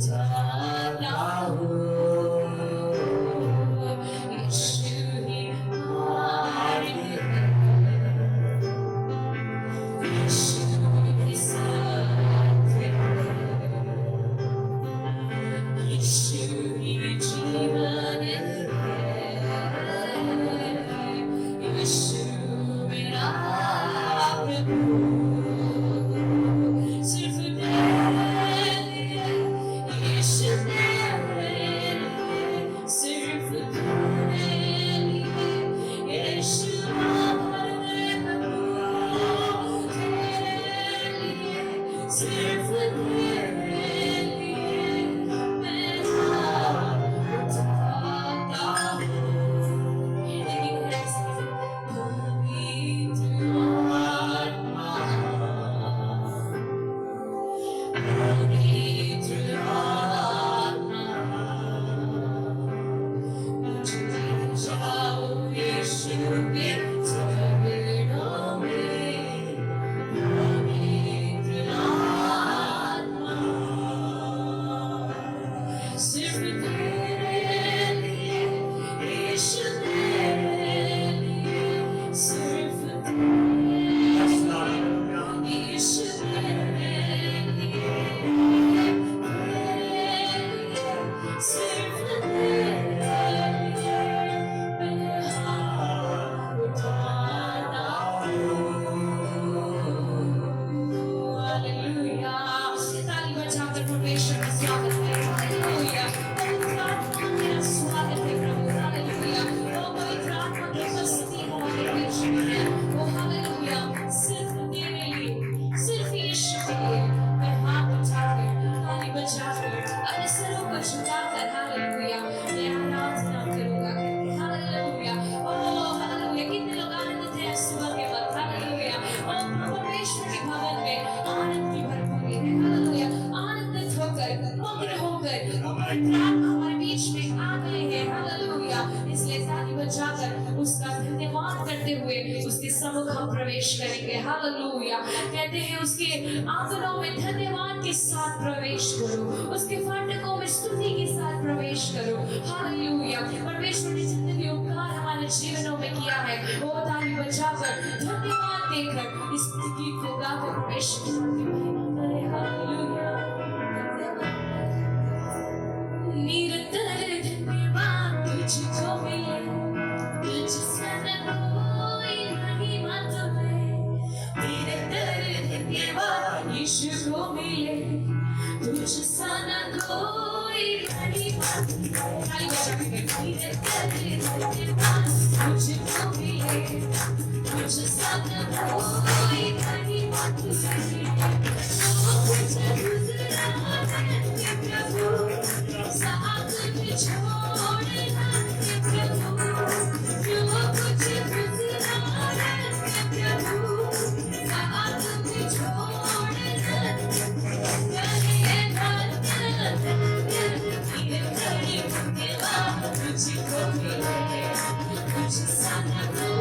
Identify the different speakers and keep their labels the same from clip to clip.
Speaker 1: उठाता हूँ, यीशु ही मार्ग है, यीशु ही सत्य है, यीशु ही जीवन है, यीशु मेरा प्रभु, सिर्फ तेरे लिए, यीशु तेरे लिए, सिर्फ तेरे लिए, यीशु हमारे प्रभु, तेरे लिए, सिर्फ तेरे लिए मैं हाथ उठाता हूँ। लेकिन कैसे पवित्र आत्मा, पवित्र आत्मा, मुझे ले जाओ यीशु के चरणों में, पवित्र आत्मा, सिर्फ तेरे लिए, यीशु तेरे लिए, सिर्फ तेरे लिए, यीशु तेरे लिए, सिर्फ तेरे लिए मैं हाथ उठाता हूँ। हालेलुया, ताली बजाकर परमेश्वर का स्वागत करें। हालेलुया, पवित्र आत्मा तेरा स्वागत है प्रभु। हालेलुया, ओ पवित्र आत्मा की उपस्थिति हमारे बीच में है। ओ हालेलुया, सिर्फ तेरे लिए, सिर्फ यीशु के लिए मैं हाथ उठाकर, ताली बजाकर, अपने सरों को झुकाकर हालेलुया मैं आराधना करूंगा। हालेलुया, ओ हालेलुया, कितने लोग आनंदित हैं सुबह के वक्त। हालेलुया, ओ परमेश्वर के भवन में आनंद की भरपूरी है। हालेलुया, आनंदित होकर, मग्न होकर हमारे प्राण हमारे बीच में आ गए हैं। हालेलुया, इसलिए ताली बजाकर उसका धन्यवाद करते हुए उसके सम्मुख हम प्रवेश करेंगे। हालेलुया, कहते हैं उसके आंगनों में धन्यवाद के साथ प्रवेश करो, उसके फाटकों में स्तुति के साथ प्रवेश करो। हालेलुया, परमेश्वर ने जितने भी उपकार हमारे जीवनों में किया है वो ताली बजाकर धन्यवाद देकर इस गीत को गाकर परमेश्वर की महिमा करें। हालेलुया, निरंतर धन्यवाद तुझको मिले, तुझसे न कोई महिमा तुम्हें। निरंतर धन्यवाद यीशु को मिले, तुझसे न कोई महिमा तुम्हें। निरंतर धन्यवाद तुझको मिले, तुझसे न कोई महिमा तुम्हें। मुझे गुजरा है प्रभु, साथ में छोड़ना है प्रभु, जो कुछ गुजरा है प्रभु, साथ में छोड़ना है। करे धन्यवाद तुझको मिले, तुझसे न कोई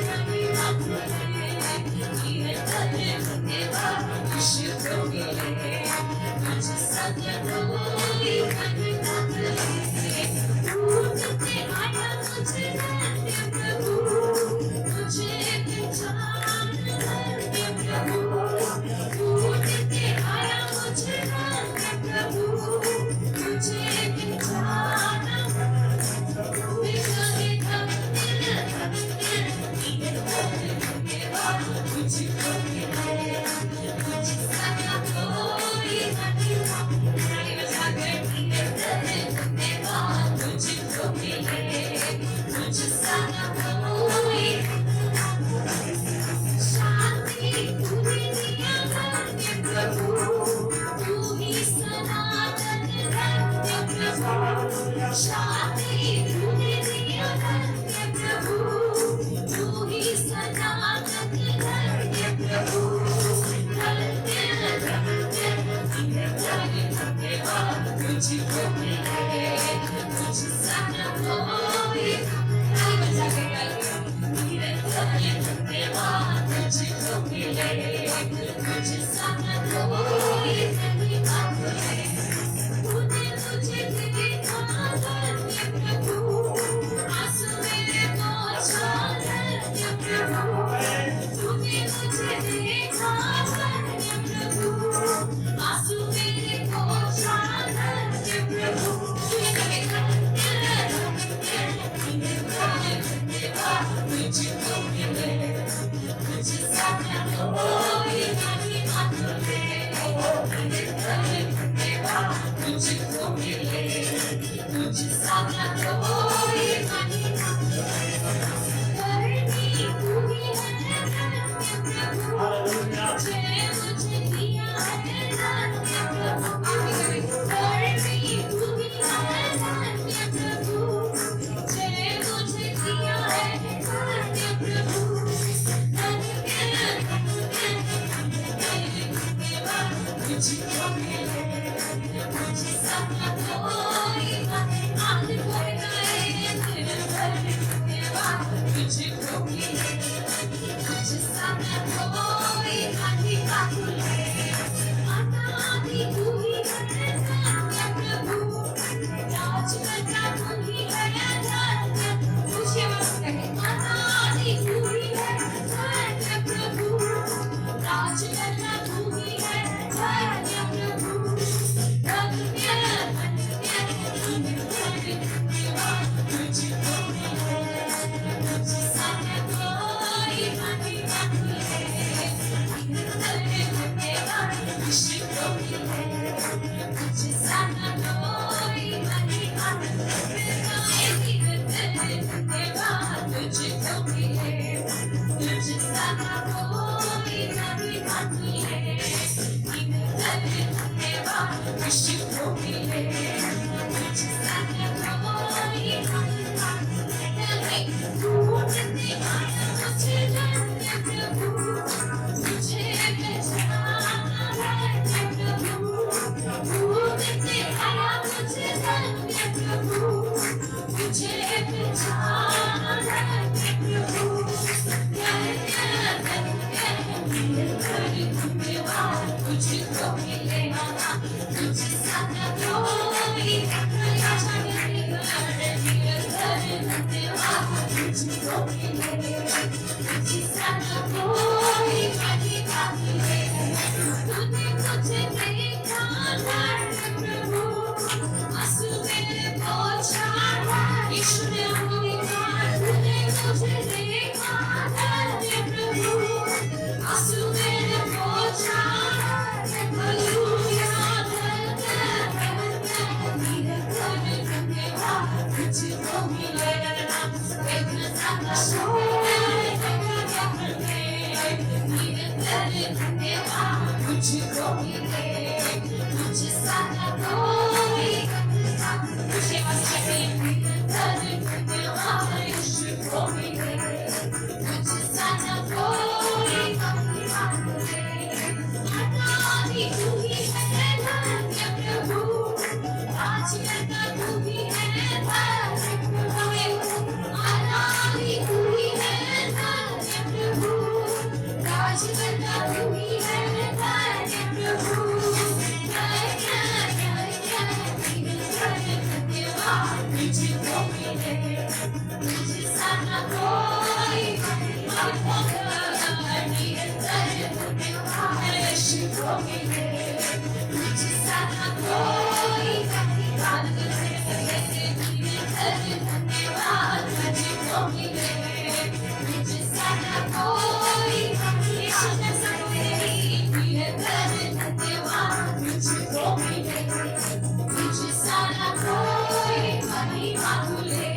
Speaker 1: महिमा तुम्हें। धन्यवाद यीशु को मिले, तुझसे न कोई महिमा तुम्हें। ढूंढते आया मुझे धन्य प्रभु, तुझे पहचानना है प्रभु। ढूंढते आया मुझे धन्य प्रभु, तुझे पहचानना है। तुझको मिले, तुझसे न कोई महिमा। धन्यवाद तुझको मिले, तुझसे न कोई शांति तूने दिया धन्य प्रभु, तू ही सनातन धन्य प्रभु। शांति तूने दिया धन्य प्रभु, तू ही सनातन धन्य प्रभु। धन्यवाद तुझको मिले, तुझसे न कोई। ताली बजा के गाइए, धन्यवाद तुझको मिले, तुझसे न कोई महिमा तुम्हें। मुझको मिले, तुझसा न कोई नहीं। करनी तू ही है धन्य प्रभु, तुझे मुझे दिया है धन्य प्रभु। करनी तू ही है धन्य प्रभु, तुझे मुझे दिया है धन्य प्रभु। तुझको मिले, तुझसा न कोई नहीं। आज कोई नहीं तेरे धन्यवाद। तुझको मिले, तुझसा न कोई नहीं। काकुले अनादि तू ही है धन्य प्रभु, राजकर्ता तू ही है धन्य। पूछिए बस कहे अनादि तू ही है धन्य प्रभु, राजकर्ता तू ही है धन्य प्रभु। धन्य धन्यवाद। तुझको मिले, तुझसा न कोई नहीं। काकुले धन्यवाद। तुझको मिले, तुझसा न कोई नहीं। धन्यवाद। तुझको मिले, तुझसा न कोई नहीं। काकुले धन्यवाद। तुझको मिले, तुझसा न कोई नहीं। ढूंढते आया मुझे धन्य प्रभु, तुझे पहचाना धन्य प्रभु। ढूंढते आया मुझे धन्य प्रभु, तुझे पहचाना धन्य प्रभु। धन्यवाद। तुझको मिले, तुझसा न कोई धन्यवाद। तुझको मिले, तुझसा न कोई नहीं। काकुले तूने मुझे देखा धन्य प्रभु, आंसू मेरे पोंछा यीशु ने अपनी बात। तूने मुझे देखा धन्य प्रभु, आंसू मेरे पोंछा। हालेलुया। धन्यवाद। तुझको मिले, एक नज़र धन्यवाद। तुझको मिले, तुझसा न कोई। तुझे बस कहे धन्यवाद। तुझको मिले, तुझसा न कोई। अनादि तू ही है धन्य प्रभु, राजकर्ता तू ही है धन्य प्रभु। अनादि तू ही है धन्य प्रभु, राजकर्ता तू ही है धन्य प्रभु। धन्यवाद। तुझको मिले, तुझसा न कोई तुझको मिले, तुझसा न कोई धन्यवाद। तुझको मिले, तुझसा न कोई धन्यवाद। तुझको मिले, तुझसा न कोई नहीं। काकुले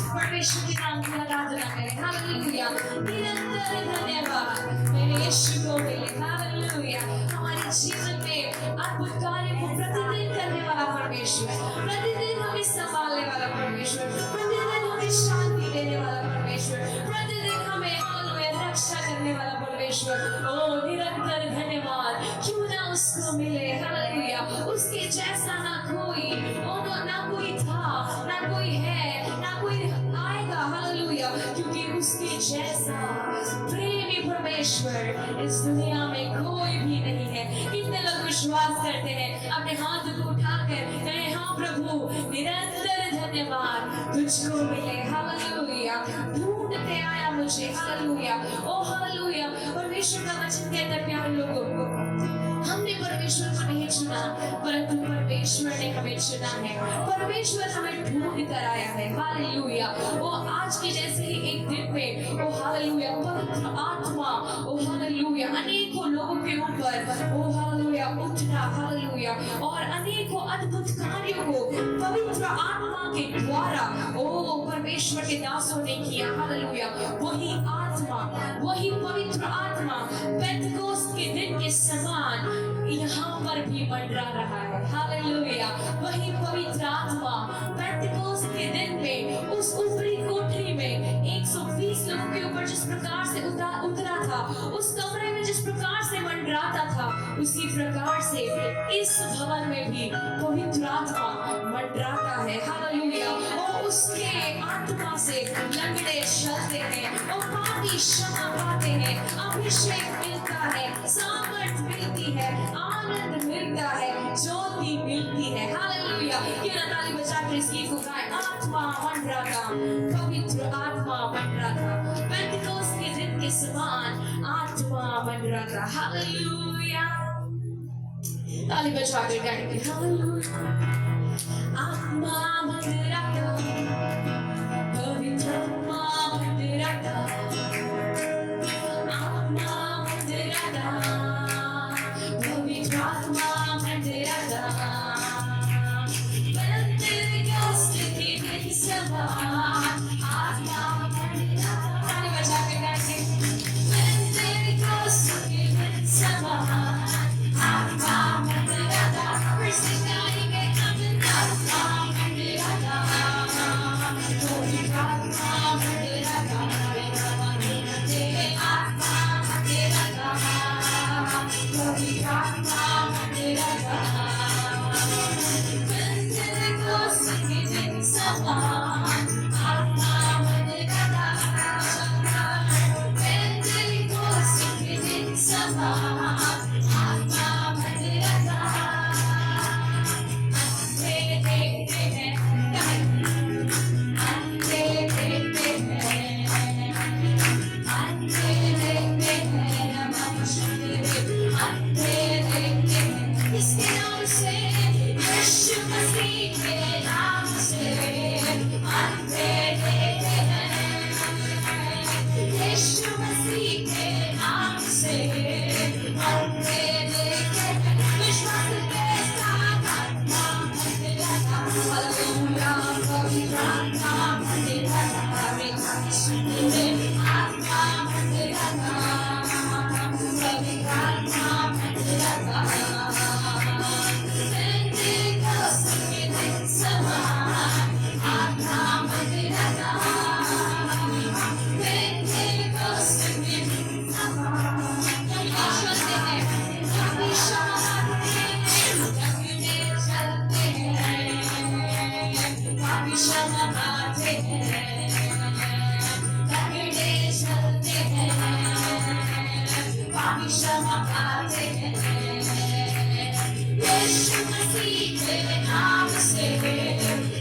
Speaker 1: परमेश्वर के नाम की आराधना करें। हालेलुया। निरंतर धन्यवाद मेरे यीशु को मिले। हालेलुया। हमारे जीवन में अद्भुत कार्य को प्रतिदिन करने वाला परमेश्वर, प्रतिदिन हमें संभालने वाला परमेश्वर, प्रतिदिन हमें शांति देने वाला परमेश्वर, प्रतिदिन हमें हालेलुया रक्षा करने वाला परमेश्वर। ओ निरंतर धन्यवाद। क्यों ना उसको मिले। हालेलुया। उसके जैसा ना कोई, ओ ना कोई था, ना कोई है, ना कोई आएगा। हालेलुया। क्योंकि उसके जैसा प्रेमी परमेश्वर इस दुनिया में कोई भी नहीं है। कितने लोग विश्वास करते हैं? अपने हाथ को उठाकर कहें हाँ प्रभु, निरंतर धन्यवाद तुझको मिले। हालेलुया। ढूंढते आया मुझे। हालेलुया। ओ हालेलुया। परमेश्वर का वचन कहता है प्यारे लोगों को, हमने परमेश्वर को नहीं चुना, परंतु परमेश्वर ने हमें चुना है, परमेश्वर हमें ढूंढ कर आया है। हालेलुया। वो आज के जैसे ही एक दिन में ओ हालेलुया पवित्र आत्मा ओ हालेलुया अनेकों लोगों के ऊपर ओ हालेलुया उठना हालेलुया, और अनेकों अद्भुत कार्यों को पवित्र आत्मा के द्वारा ओ परमेश्वर के दासों ने किया। हालेलुया। वही आत्मा, वही पवित्र आत्मा पेंटेकोस्ट के दिन के समान यहाँ पर भी मंडरा रहा है। हालेलुया। वही पवित्र आत्मा पेंटेकोस्ट के दिन में उस ऊपरी कोठरी में 120 लोगों के ऊपर जिस प्रकार से उतरा था, उस कमरे में जिस प्रकार से मंडराता था, उसी प्रकार से इस भवन में भी पवित्र आत्मा मंडराता है। हालेलुया। और उसके आत्मा से लंगड़े चलते हैं और पापी क्षमा पाते हैं, अभिषेक मिलता है, सामर्थ मिलती है, आनंद मिलता है, ज्योति मिलती है। हालेलुया। ये ताली बजा कर इस गीत को गाएं। आत्मा मंडराता, पवित्र आत्मा मंडराता, पेंटेकोस्ट के दिन के समान आत्मा मंडराता। हालेलुया। ताली बजा कर गाएंगे। हालेलुया। आत्मा मंडराता, पवित्र आत्मा मंडराता, आत्मा मंडराता, पवित्र आत्मा मंडराता, पेंटेकोस्ट के दिन समान आत्मा मंडराता। ताली बजा कर गाएंगे। पेंटेकोस्ट के दिन समान आत्मा मंडराता। फिर से गाएंगे। आत्मा मंडराता, पवित्र आत्मा मंडराता, आत्मा मंडराता, पवित्र आत्मा मंडराता, पेंटेकोस्ट के दिन समान आत्मा मंडराता, पेंटेकोस्ट के दिन समान आत्मा मंडराता। इसके नाम से, यीशु मसीह के नाम से, यीशु मसीह के नाम से विश्वास के साथ आत्मा मंडराता। हालेलुया। पवित्र आत्मा मंडराता, आत्मा मंडराता, पवित्र आत्मा मंडराता, पेंटेकोस्ट के दिन समान आत्मा मंडराता, पेंटेकोस्ट के दिन समान। चलते हैं, कभी शमाते हैं, लंगड़े चलते हैं, कभी शमाते हैं, लंगड़े चलते हैं, कभी शमाते हैं। यीशु मसीह के नाम से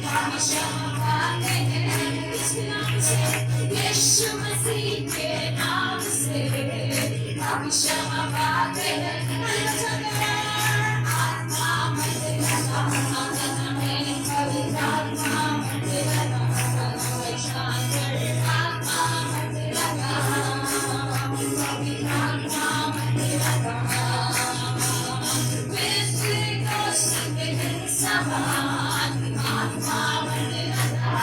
Speaker 1: कभी शमाते हैं। इसके नाम से, यीशु मसीह के नाम से कभी शमाते हैं। आत्मा मंडराता, आत्मा में पवित्र आत्मा मंडराता, आत्मा मंडराता, पवित्र आत्मा मंडराता, पेंटेकोस्ट के दिन समान आत्मा मंडराता,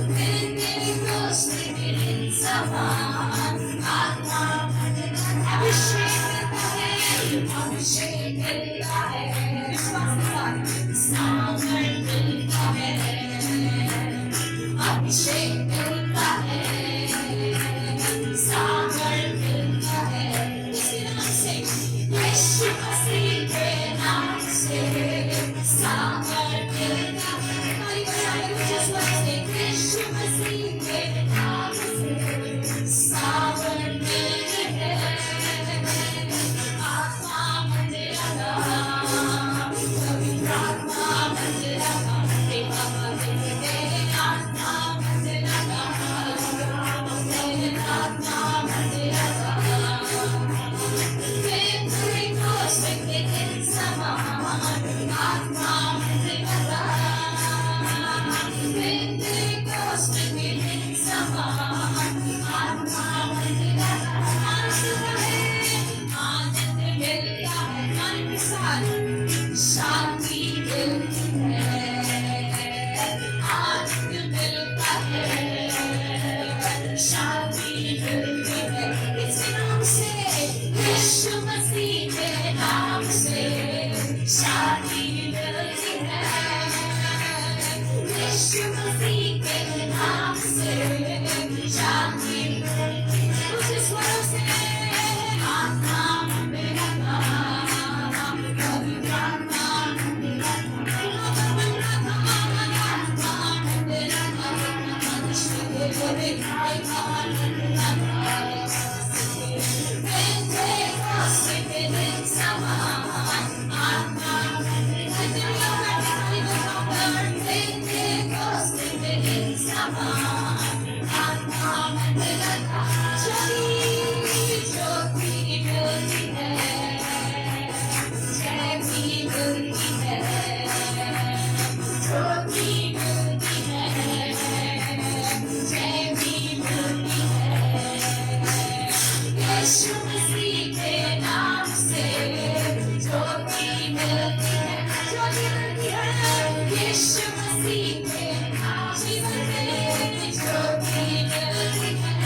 Speaker 1: पेंटेकोस्ट के दिन समान आत्मा मंडराता। अभिषेक मिलता है, अभिषेक मिलता है, विश्वास के साथ सामर्थ मिलता है, अभिषेक मिलता है, सामर्थ मिलता है। इसके नाम से, यीशु मसीह के नाम से सामर्थ मिलता है। ताली बजाएं ऊंचे स्वर से। यीशु मसीह के नाम से सामर्थ मिलता है। आत्मा मंडराता, पवित्र आत्मा मंडराता, आत्मा मंडराता, आत्मा मंडराता, पेंटेकोस्ट के दिन समान मिलता है, मन के साथ शांति मिलती है, आनंद मिलता है, शांति मिलती है। इस नाम से, यीशु मसीह के नाम से शांति मिलती है, यीशु मसीह के नाम से शांति मिलती है। उसी स्वरों से आत्मा मेरा नाम, पवित्र आत्मा मेरा नाम, आत्मा मेरा नाम, मनुष्य के बोले खाए खाने मेरा नाम। पेंटेकोस्ते के दिन समान आत्मा मेरा नाम, पेंटेकोस्ते के दिन समान आत्मा मेरा नाम। ज्योति मिलती है, जय भी मिलती है, ज्योति मिलती है, जय भी मिलती है, यीशु मसीह के नाम से ज्योति मिलती है, ज्योति मिलती है, यीशु मसीह के नाम जीवन में ज्योति मिलती है।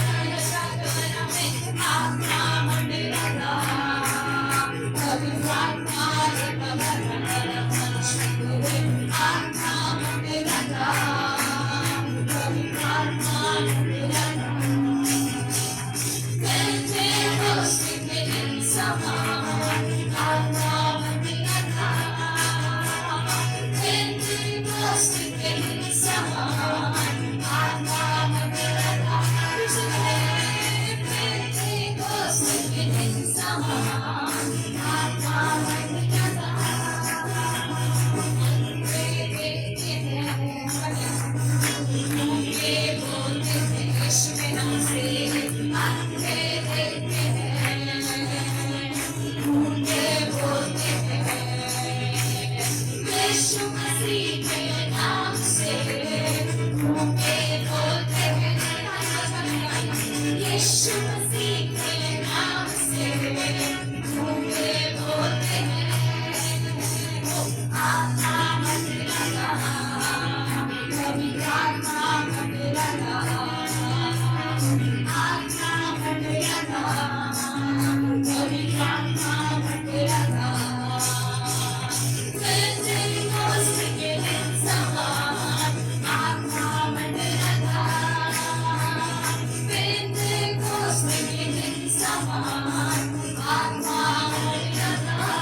Speaker 1: आत्मा मेरा नाम, पवित्र आत्मा मेरा नाम, आत्मा मेरा नाम, पवित्र आत्मा मेरा नाम। पेंटेकोस्ते के दिन समान आत्मा मेरा नाम, पेंटेकोस्ते के दिन समान आत्मा मेरा नाम। पेंटेकोस्ते के दिन समान आत्मा मेरा नाम। ये बोलते हैं यीशु के नाम से, आते देते हैं, ये बोलते हैं यीशु मसीह के नाम से, ये बोलते हैं यीशु मसीह के नाम से, ये बोलते हैं आत्मा मेरा नाम, पवित्र आत्मा मेरा नाम, आत्मा मेरा नाम, पवित्र आत्मा मेरा नाम। पेंटेकोस्ते के दिन समान आत्मा मेरा नाम, पेंटेकोस्ते के दिन समान आत्मा मेरा नाम।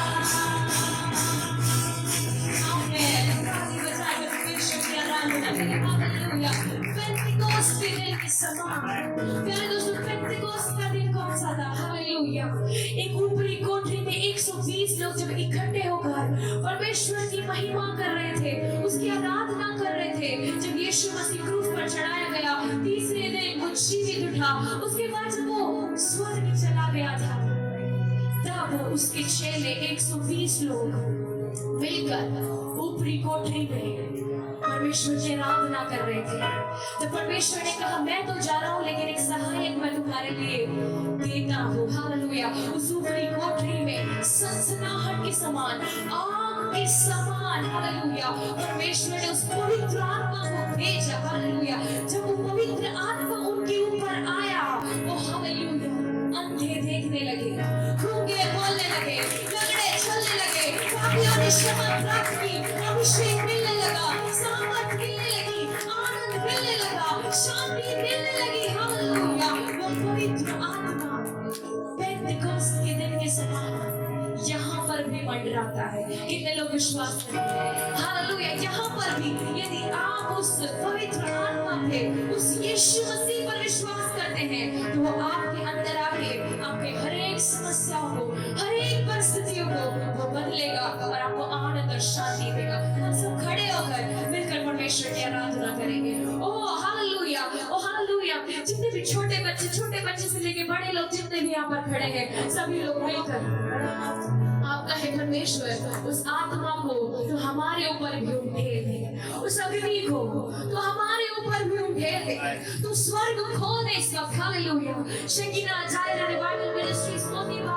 Speaker 1: पेंटेकोस्ट के दिन के समान। प्यारे दोस्तों, पेंटेकोस्ट का दिन कौन सा था? हालेलुया। एक ऊपरी कोठरी में 120 लोग जब इकट्ठे होकर परमेश्वर की महिमा कर रहे थे, उसकी आराधना कर रहे थे, जब यीशु मसीह क्रूस पर चढ़ाया गया, तीसरे दिन वो जीवित उठा, उसके बाद जब वो स्वर्ग चला गया था, तब उसके चेले 120 लोग मिलकर ऊपरी कोठरी में परमेश्वर की आराधना कर रहे थे। तो परमेश्वर ने कहा, मैं तो जा रहा हूँ, लेकिन एक सहायक मैं तुम्हारे लिए देता हूँ। हालेलुया। उस ऊपरी कोठरी में सनसनाहट के समान, आग के समान, हालेलुया, परमेश्वर ने उस पवित्र आत्मा को भेजा। हालेलुया। जब वो पवित्र आत्मा उनके ऊपर आया, वो हालेलुया अंधे देखने लगे, गूंगे बोलने लगे, लंगड़े चलने लगे, पापियों ने क्षमा प्राप्त की, अभिषेक मिलने लगा, सामर्थ मिलने लगी, आनंद मिलने लगा, शांति मिलने लगी। हालेलुया। वो पवित्र आत्मा पेंटेकोस्ट के दिन के समान यहाँ पर भी मंडराता है। कितने लोग विश्वास करते हैं? हालेलुया। यहाँ पर भी यदि आप उस पवित्र आत्मा पे, उस यीशु मसीह पर विश्वास करते हैं, तो वो आपके अंदर आके आपके हर एक समस्याओं को, हर एक परिस्थितियों को वो बदलेगा और आपको आनंद और शांति देगा। हम सब खड़े होकर मिलकर परमेश्वर की आराधना करेंगे। Oh hallelujah, oh hallelujah. जितने भी छोटे बच्चे से लेके बड़े लोग जितने भी यहाँ पर खड़े हैं, सभी लोग मिलकर आपका है परमेश्वर उस आत्मा को तो हमारे ऊपर भी उठेल दे, उस अग्नि को तो हमारे ऊपर भी उठेल दे। तो स्वर्ग खोल दे इस वक्त। हालेलुया। शेकिना जायरा रिवाइवल मिनिस्ट्रीज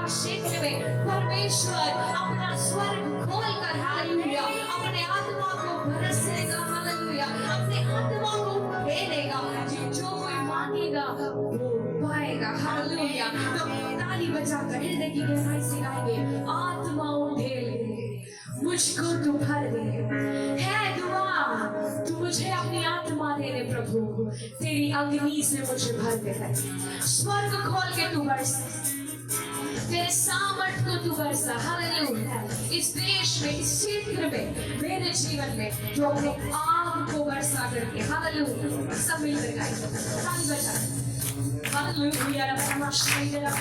Speaker 1: क्षेत्र में परमेश्वर अपना स्वर्ग खोलकर हालेलुया अपने आत्मा को बरसेगा हालेलुया अपने आत्मा को फेरेगा जो कोई मांगेगा वो पाएगा हालेलुया। तो ताली बजाकर हृदय की गहराई से गाएंगे आत्माओं ढेल दे मुझको तू भर दे है दुआ तू मुझे अपनी आत्मा दे दे प्रभु तेरी अग्नि से मुझे भर दे स्वर्ग खोल के तू बरस तेरे सामर्थ को तू बरसा हालेलुया इस देश में इस क्षेत्र में मेरे जीवन में जो अपने आग को बरसा करके हालेलुया सब मिलकर गाएंगे ताली बजा हालेलुया रब्बा शायरा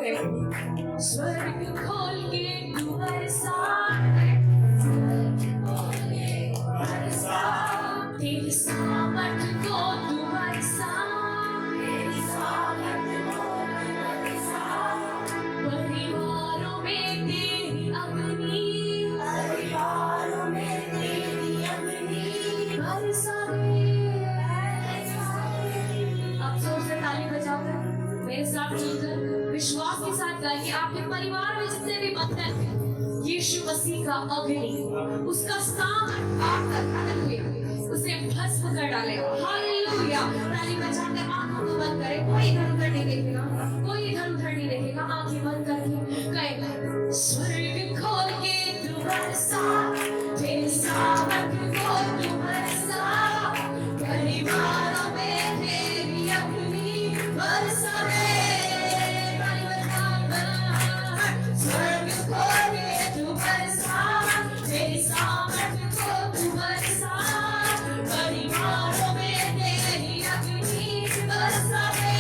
Speaker 1: है। स्वर्ग खोल के तू बरसा, तेरी सामर्थ को तू बरसा, परिवारों में तेरी अग्नि, बरसा दे। आप जोर से ताली बजाकर मेरे साथ मिलकर विश्वास के साथ गाइए। आपके परिवार में जितने भी बंधन हैं, यीशु मसीह का अग्नि, उसका सामर्थ आप तक हालेलुया उसे भस्म कर डालेगा। हालेलुया। ताली बजाकर आंखों को बंद करें। कोई इधर उधर नहीं देखेगा, कोई इधर उधर नहीं देखेगा। आंखें बंद करके कहेगा, स्वर्ग खोल के तू बरसा, तेरी सामर्थ को तू बरसा, परिवारों में तेरी अग्नि बरसा दे। ताली बजाकर स्वर्ग खोल के तू बरसा, तेरी सामर्थ को तू बरसा, परिवारों में तेरी अग्नि बरसा दे।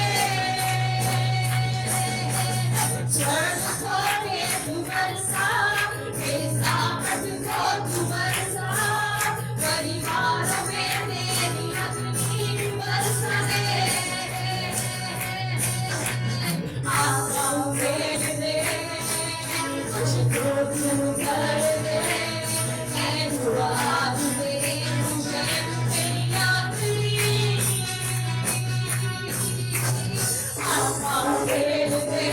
Speaker 1: स्वर्ग खोल के तू बरसा, तेरी सामर्थ को तू बरसा, परिवारों में तेरी अग्नि बरसा दे। आँखों फेर दे, मुझको तू कर दे, मैं दुआ दे मुझे तेरी अग्नि। आँखों फेर दे,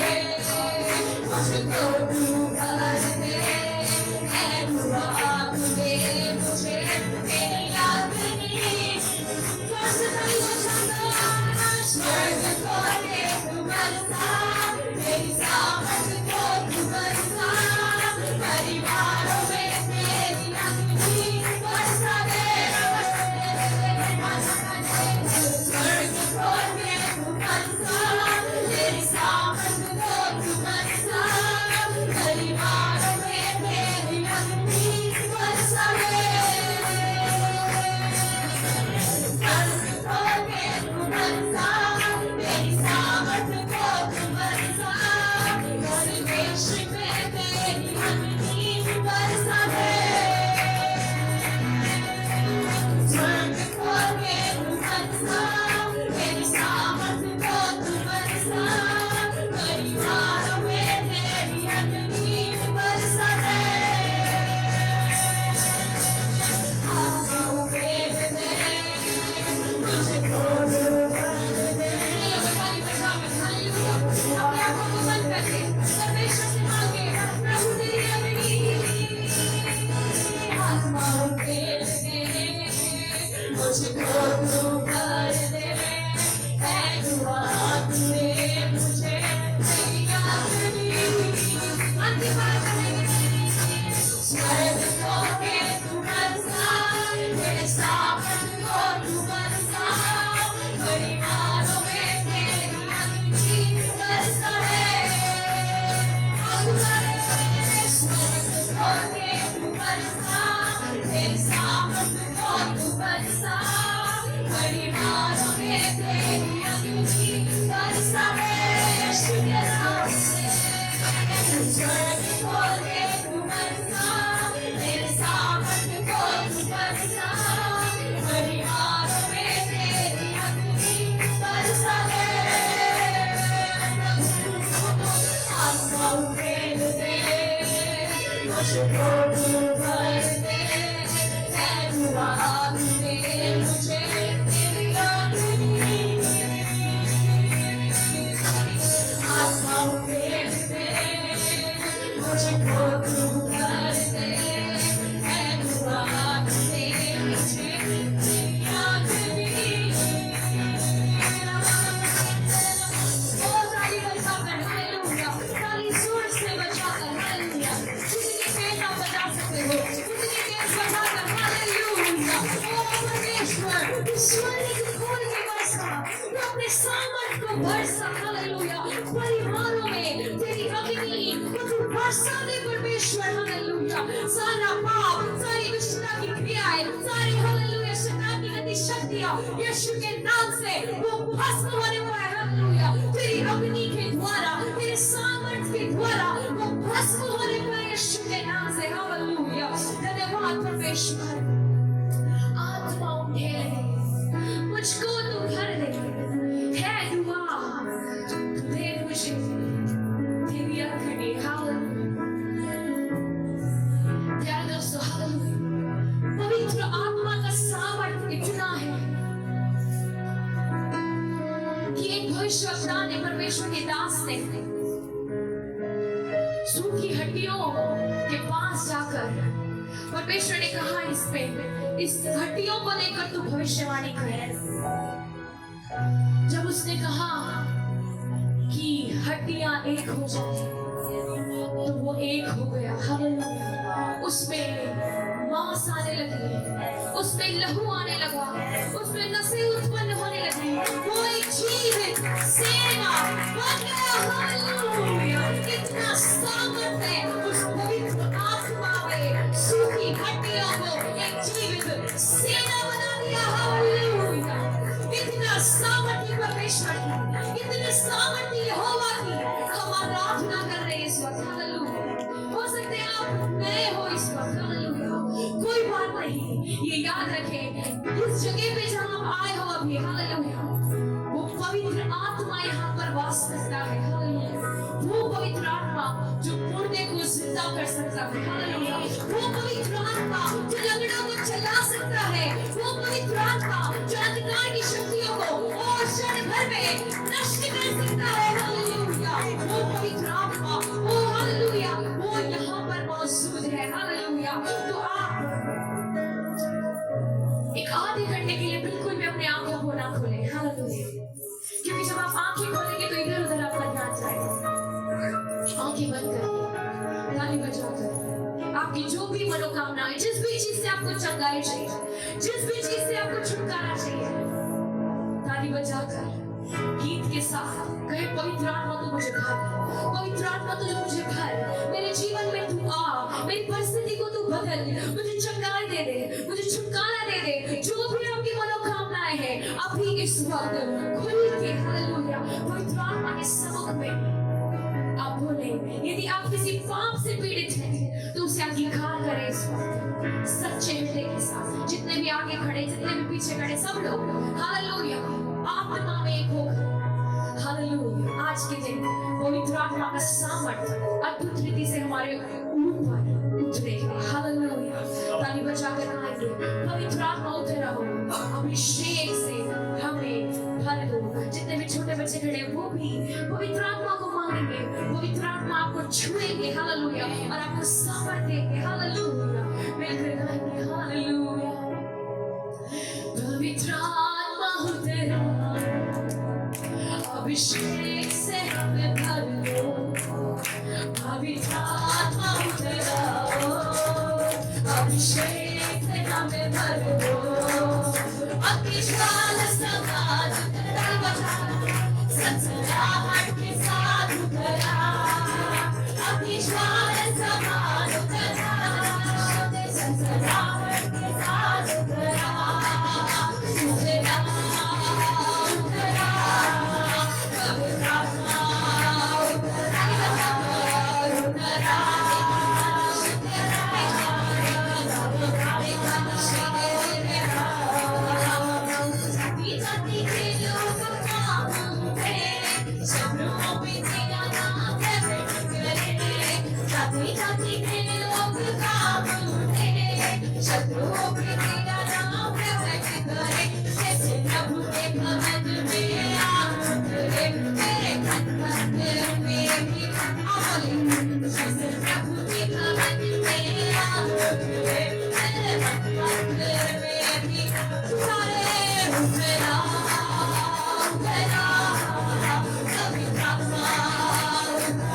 Speaker 1: मुझको तू कर दे, मैं दुआ दे मुझे तेरी अग्नि। स्वर्ग खोल के तू बरसा, तेरी सामर्थ को तू बरसा, परिवारों में तेरी अग्नि बरसा दे। स्वर्ग खोल के तू बरसा, तेरी सामर्थ को तू बरसा, परिवारों में तेरी अग्नि बरसा दे। स्वर्ग खोल के तू बरसा, तेरी सामर्थ को तू बरसा, परिवेश में तेरी अग्नि बरसा दे। स्वर्ग खोल के तू बरसा, तेरी सामर्थ को तू बरसा, परिवारों में तेरी अग्नि बरसा दे। आँखों फेर दे, मुझको तू कर दे। ताली बजाकर हालेलुया। अपने आँखों को बंद करके परमेश्वर से मांगे, प्रभु तेरी अग्नि। आँखों फेर दे, मुझको तू कर दे, मैं दुआ दे मुझे तेरी अग्नि। अंतिम बार करेंगे। स्वर्ग खोल के तू बरसा, तेरे सामर्थ को तू बरसा, परिवारों में तेरी अग्नि बरसा दे। स्वर्ग खोल के तू बरसा, तेरे सामर्थ को तू बरसा, परिवारों में तेरी अग्नि बरसा दे। यीशु के नाम से। स्वर्ग खोल के तू बरसा, तेरे सामर्थ को तू बरसा, परिवारों में तेरी अग्नि बरसा दे। आँखों फेर दे, मुझको तू कर दे, मैं दुआ दे मुझे तेरी अग्नि। आँखों फेर दे, मुझको तू कर दे, मैं दुआ दे मुझे तेरी अग्नि। ओ ताली बजाकर हालेलुया। ताली जोर से बजाकर हालेलुया। जितनी तेज आप बजा सकते हो, जितनी तेज बजाकर हालेलुया। ओ परमेश्वर, स्वर्ग खोल के बरसा, तू अपने सामर्थ को बरसा हालेलुया। परिवारों में तेरी अग्नि को तू बरसा दे परमेश्वर हालेलुया। सारा पाप, सारी दुष्टता की क्रियाएं, सारी हालेलुया शैतान की गति शक्तियां यीशु के नाम से वो भस्म होने को है हालेलुया। तेरी अग्नि के द्वारा, तेरे सामर्थ के द्वारा वो भस्म होने का यीशु के नाम से। हालेलुया, धन्यवाद परमेश्वर। आत्मा उठे मुझको तू भर दे, है दुआ तू दे मुझे तेरी अग्नि। प्यारे दोस्तों, हालेलुया, पवित्र आत्मा का सामर्थ्य इतना है कि एक भविष्यवक्ता ने, परमेश्वर के दास ने, सूखी हड्डियों के पास जाकर परमेश्वर ने कहा, इस हड्डियों को लेकर तू भविष्यवाणी कर। जब उसने कहा कि हड्डियां एक हो जाए तो वो एक हो गया। हालेलुया, उसमें मांस आने लगी, उसमें लहू आने लगा, उसमें नसें उत्पन्न होने लगी, वो एक जीवित सेना बन गया। हालेलुया, इतना सामर्थ है उस पवित्र आत्मा में, सूखी हड्डियों को एक जीवित सेना बना दिया। हालेलुया, इतना सामर्थ्य परमेश्वर की, इतने सामर्थ्य यहोवा की हम आराधना कर रहे हैं इस वक्त। हालेलुया, हो सकते हैं आप नए हो इस वक्त। हालेलुया, कोई बात नहीं, ये याद रखें, इस जगह पे जहां आप आए हो अभी, हालेलुया, वो पवित्र आत्मा यहाँ पर वास करता है। हालेलुया, वो पवित्र आत्मा जो मुर्दे को जिंदा कर सकता है। हालेलुया, वो पवित्र आत्मा जो लंगड़ों को चला सकता है, वो पवित्र आत्मा जो अंधकार की शक्तियों को और क्षण भर में नष्ट कर सकता है। हालेलुया, वो पवित्र आत्मा, वो हालेलुया, वो यहाँ पर मौजूद है। हालेलुया, तो आप एक आधे घंटे के लिए बिल्कुल भी अपने आंखों को ना खोलें। हालेलुया, क्योंकि जब आप आंखें खोलेंगे तो इधर उधर आपका ध्यान जाएगा। आंखें बंद करिए, ताली बजाकर आपकी जो भी मनोकामना है, जिस भी चीज से आपको चंगाई चाहिए, जिस भी चीज से आपको छुटकारा चाहिए, ताली बजाकर गीत के साथ कहे, पवित्र आत्मा तू मुझे भर, पवित्र आत्मा तू मुझे भर, मेरे जीवन में तू आ, मेरी परिस्थिति को तू बदल, मुझे चंगाई दे दे, मुझे छुटकारा दे दे। जो भी आपकी मनोकामनाएं हैं अभी इस वक्त खुल के, हालेलुया, पवित्र आत्मा के सम्मुख में आप बोले। यदि आप किसी पाप से पीड़ित हैं तो उसे अंगीकार करें इस वक्त सच्चे हृदय के साथ। जितने भी आगे खड़े, जितने भी पीछे खड़े, सब लोग हालेलुया आत्मा में एक होकर, हालेलुया, आज के दिन पवित्र आत्मा का सामर्थ्य अद्भुत रीति से हमारे ऊपर उतरे। हालेलुया, ताली बजाकर कहेंगे, पवित्र आत्मा उतरे रहो, अभिषेक से हमें भर दो। जितने भी छोटे बच्चे खड़े वो भी पवित्र आत्मा को मांगेंगे, पवित्र आत्मा आपको छुएंगे। हालेलुया, और आपको सामर्थ्य देंगे। हालेलुया, मिलकर गाएंगे। हालेलुया, पवित्र आत्मा उतरे, अभिषेक से हमें भर दो, पवित्र आत्मा उतरे, अभिषेक से हमें भर दो, अपनी ज्वाला समाज संसराहट के साथ उतरा, अपनी ज्वाला समाज उतरा, संसराहट के साथ उतरा, उतरा, उतरा, पवित्र आत्मा उतरा, उतरा, शत्रुओं पे तेरा नाम प्रकट करे, जैसे प्रभु के भवन में आग करे, तेरे खंडहर में भी आग, जैसे प्रभु के भवन में आग करे, तेरे खंडहर में भी सारे उतरा, उतरा, पवित्र आत्मा उतरा,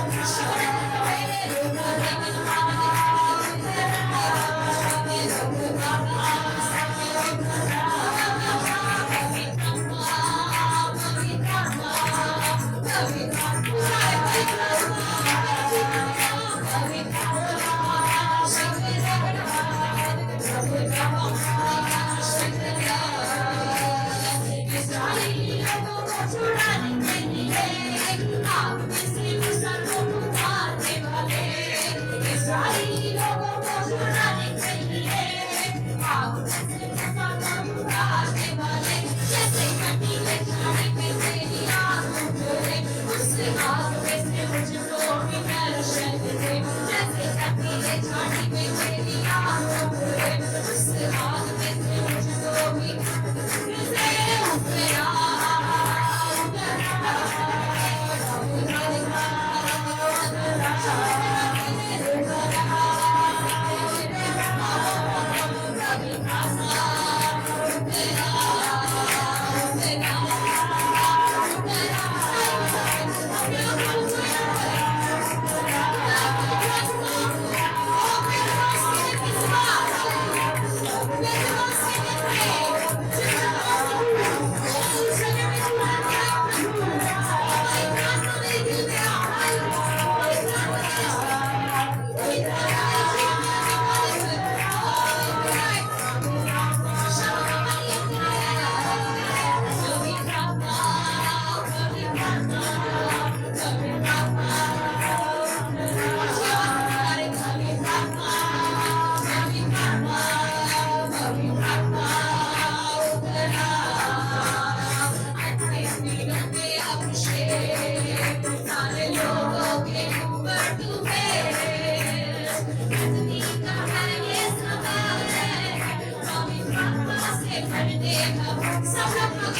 Speaker 1: भर देगा सब लोग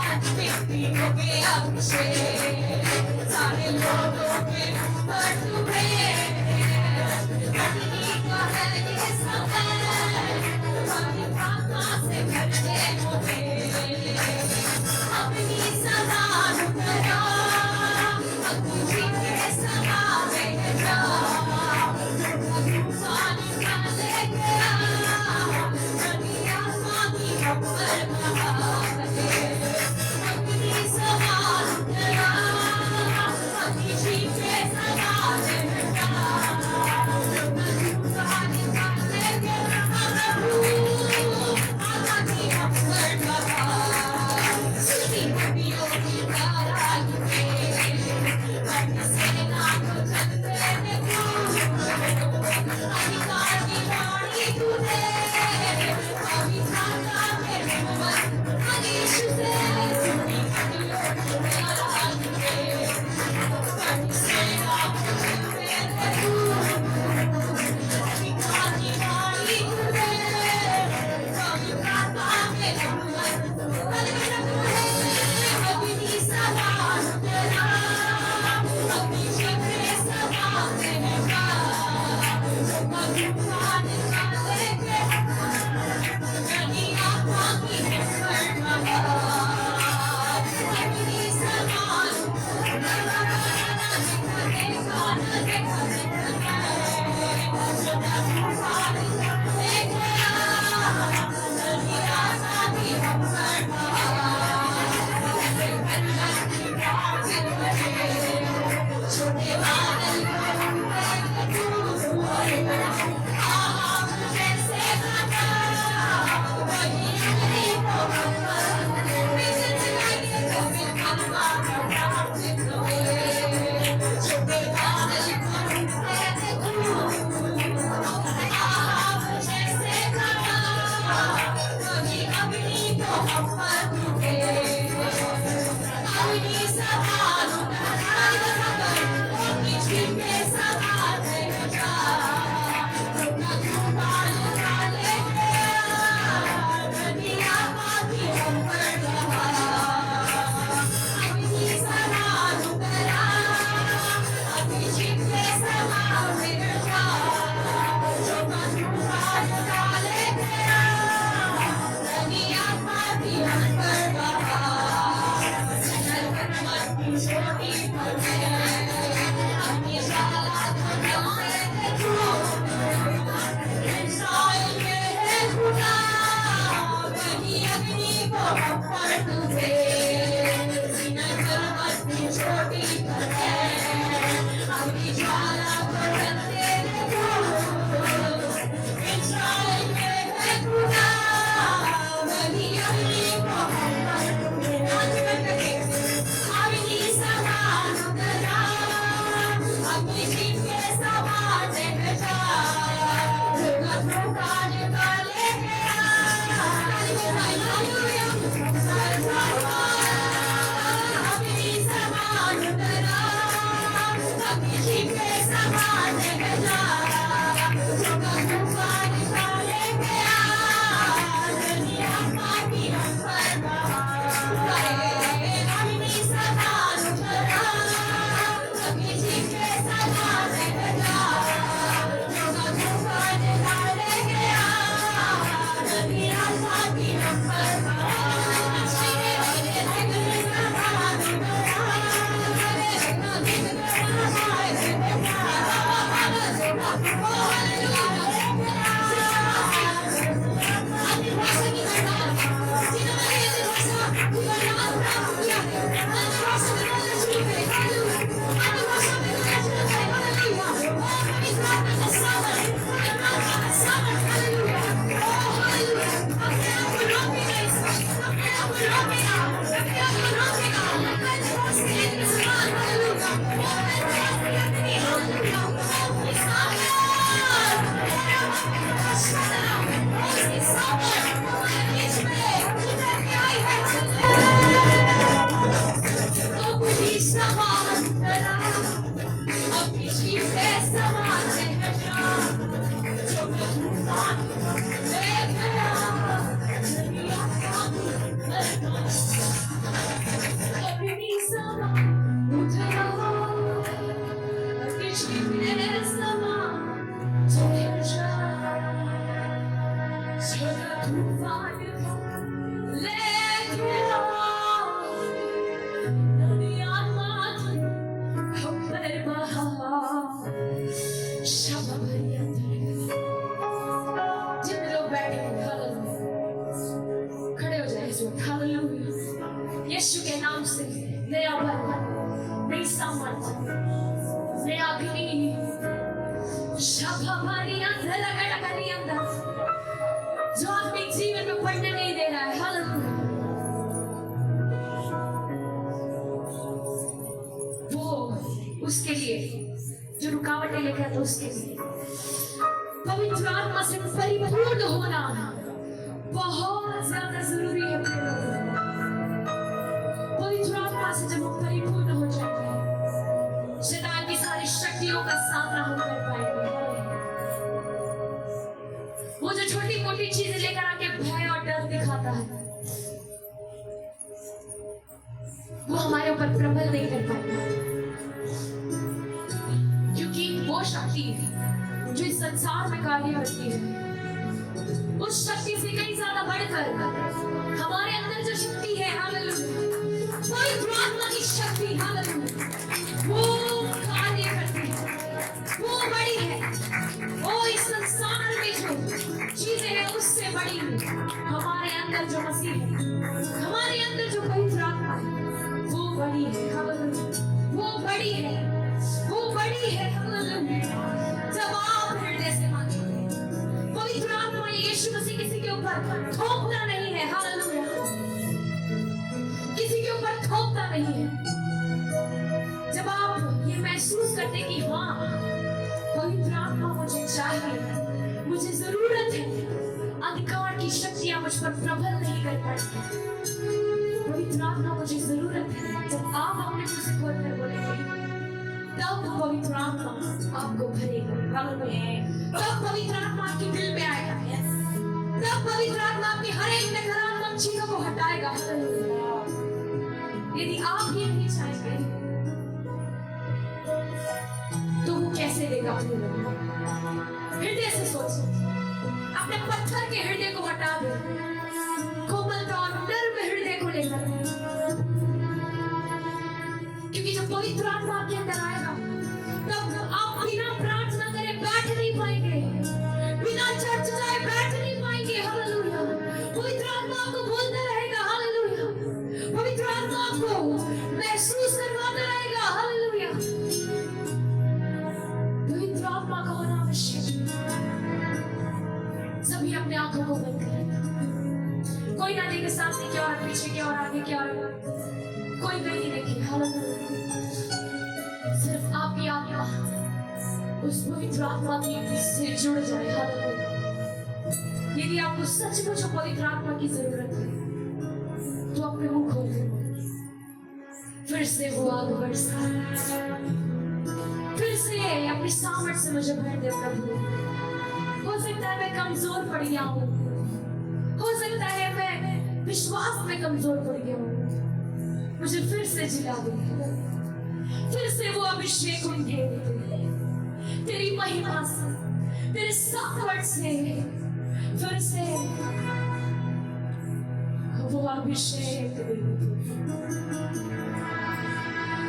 Speaker 1: आज भी हो गया अभिषेक सारे लोगों पे पर तुम्हें अग्नि का है ये समय तुम्हारी आत्मा से भर दे मुझे अपनी सदा करा अग्नि के सदा में जा तूफान का ले गया दुनिया की खबर महाबले अग्नि सदा करा अग्नि के सदा में जा तूफान का ले गया आत्मा की खबर महाबले सुनी कवियों की तारा सेना को चलते देखो अधिकार की वाणी तूने अभिधाता मेरे मन अनीश से सुनी कवियों की तारा सेना को चलते देखो अधिकार की वाणी तूने अभिधाता मेरे मन अग्नि सदा तेरा अग्नि के सदा तेरा तूफान का लेके अग्नि आत्मा की खबर अग्नि सदा यीशु के नाम से नया बल, नई सामर्थ, नया अग्नि जो आपके जीवन में पड़ने नहीं दे रहा है। हालेलुया। वो उसके लिए जो रुकावटें लेकर आता उसके लिए पवित्र आत्मा से परिपूर्ण होना बहुत ज्यादा जरूरी है। पवित्र आत्मा से जब हम परिपूर्ण हो जाएंगे, शैतान की सारी शक्तियों का सामना हम कर पाएंगे। वो जो छोटी मोटी चीजें लेकर आके भय और डर दिखाता है, वो हमारे ऊपर प्रबल नहीं कर पाएगा, क्योंकि वो शक्ति जो इस संसार में कार्य करती है, उस शक्ति से कहीं ज्यादा बढ़कर हमारे अंदर जो शक्ति है, हालेलुया, पवित्र आत्मा की शक्ति, हालेलुया, वो कार्य करती है, वो बड़ी है। वो इस संसार में जो चीजें हैं उससे बड़ी है। हमारे अंदर जो मसीह है, हमारे अंदर जो पवित्र आत्मा है, वो बड़ी है। हालेलुया, वो बड़ी है, वो बड़ी है। हालेलुया। जब आप हृदय से मांगेंगे, पवित्र आत्मा यीशु मसीह किसी के ऊपर थोपना नहीं है। हालेलुया, किसी के ऊपर थोपता नहीं है। जब आप ये महसूस करते कि हाँ, पवित्र आत्मा मुझे चाहिए, मुझे जरूरत है, अधिकार की शक्तियां मुझ पर प्रबल नहीं कर पाएंगी, पवित्र आत्मा मुझे जरूरत है। जब आप अपने मुंह से खोलकर बोलेंगे, तब पवित्र आत्मा आपको भरेगा। तब पवित्र आत्मा आपके दिल में आएगा, तब पवित्र आत्मा आपकी हर एक नकारात्मक चीजों को हटाएगा। यदि आप ये नहीं चाहेंगे तो वो कैसे देगा? हृदय से सोचो, अपने पत्थर के हृदय को हटा दो, कोमलता और नर्म हृदय को लेकर, क्योंकि जब पवित्र आत्मा आपके अंदर आएगा, तब आप बिना प्रार्थना करे बैठ नहीं पाएंगे, बिना चर्च जाए बैठ नहीं पाएंगे। हालेलुया, पवित्र आत्मा आपको बोलता रहेगा। हालेलुया, पवित्र आत्मा आपको महसूस करवाता रहेगा। हालेलुया, पवित्र आत्मा का होना आवश्यक। सभी अपने आंखों को बंद करें, कोई ना देखे सामने क्या और पीछे क्या और आगे क्या और कोई नहीं देखे। हालेलुया, सिर्फ आपकी आत्मा उस पवित्र आत्मा की से जुड़ जाए। हालेलुया, यदि आपको सचमुच पवित्र आत्मा की जरूरत है तो अपने मुंह खोल दो, फिर से वो आग बरसा, फिर से अपनी सामर्थ्य से मुझे भर दे प्रभु। हो सकता है मैं कमजोर पड़ गया हूँ, हो सकता है मैं विश्वास में कमजोर पड़ गया हूँ, मुझे फिर से जिला दे, फिर से वो अभिषेक उठे तेरी महिमा से, तेरे सामर्थ्य से, फिर से वो अभिषेक।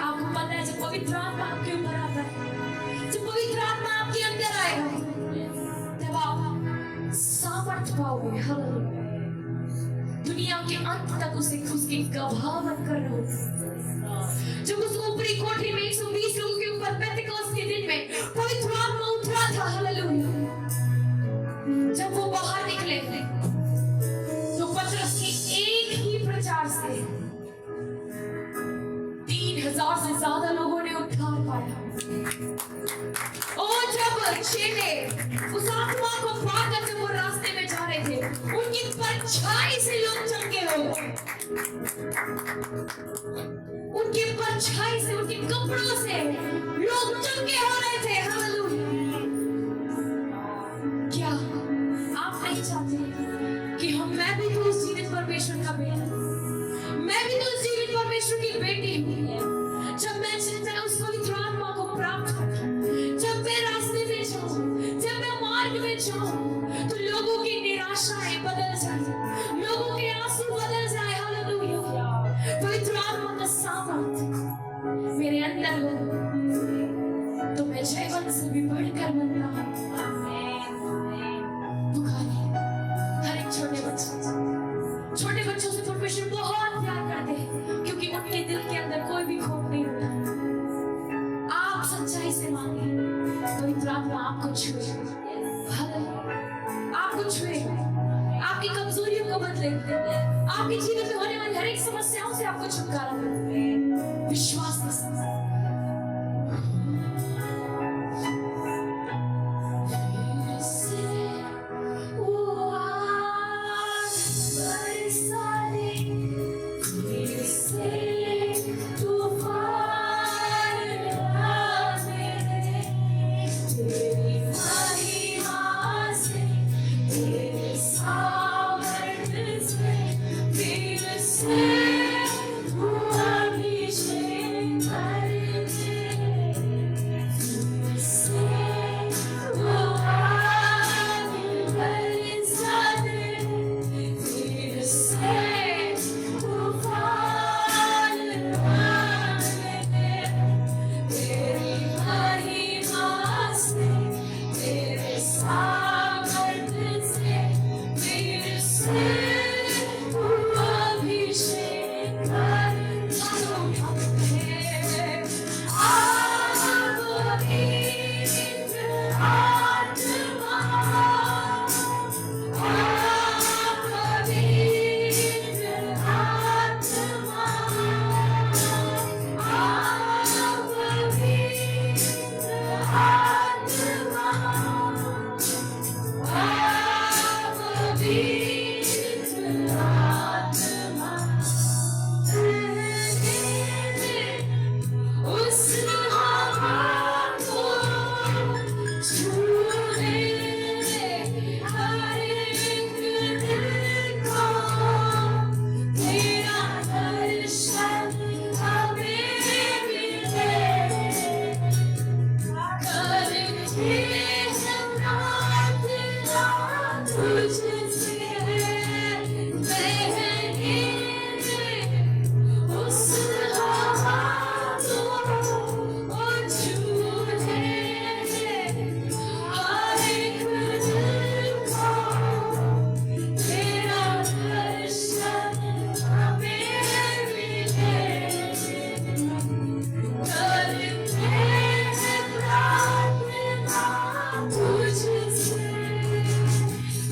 Speaker 1: आपको पता है, जब पवित्र आत्मा आपके ऊपर आता है, जब पवित्र आत्मा आपके अंदर आएगा, तब आप सामर्थ्य पाओगे। हालेलुया, दुनिया के अंत तक उसे उसकी गवाह बनकर रहो। जब उस ऊपरी कोठरी में 120 लोगों के ऊपर पेंटेकोस्ट के दिन में पवित्र आत्मा उतरा था। हालेलुया, जब वो बाहर निकले तो पतरस की एक ही प्रचार से 3000 से ज्यादा लोगों ने उद्धार पाया। और जब चेले उस आत्मा को पार करके वो रास्ते में जा रहे थे, उनकी परछाई से लोग चमके हो, उनकी परछाई से, उनके कपड़ों से लोग चमके हो रहे थे। हालेलुया, क्या आप नहीं चाहते कि मैं भी तो उस जीवित परमेश्वर का बेटा, मैं भी तो उस जीवित परमेश्वर की बेटी हूँ? जब मैं उस पवित्र आत्मा को प्राप्त करती, से भी बढ़कर मन का पुकारे। हर एक छोटे बच्चों से परमेश्वर बहुत प्यार करते हैं, क्योंकि उनके दिल के अंदर कोई भी खोट नहीं होता। आप सच्चाई से मांगे तो पवित्र आत्मा आपको छुए, आपको छुए, आपकी कमजोरियों को बदले, आपके जीवन में होने वाली हर एक समस्याओं से आपको छुटकारा मिले। विश्वास के साथ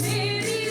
Speaker 1: मेरी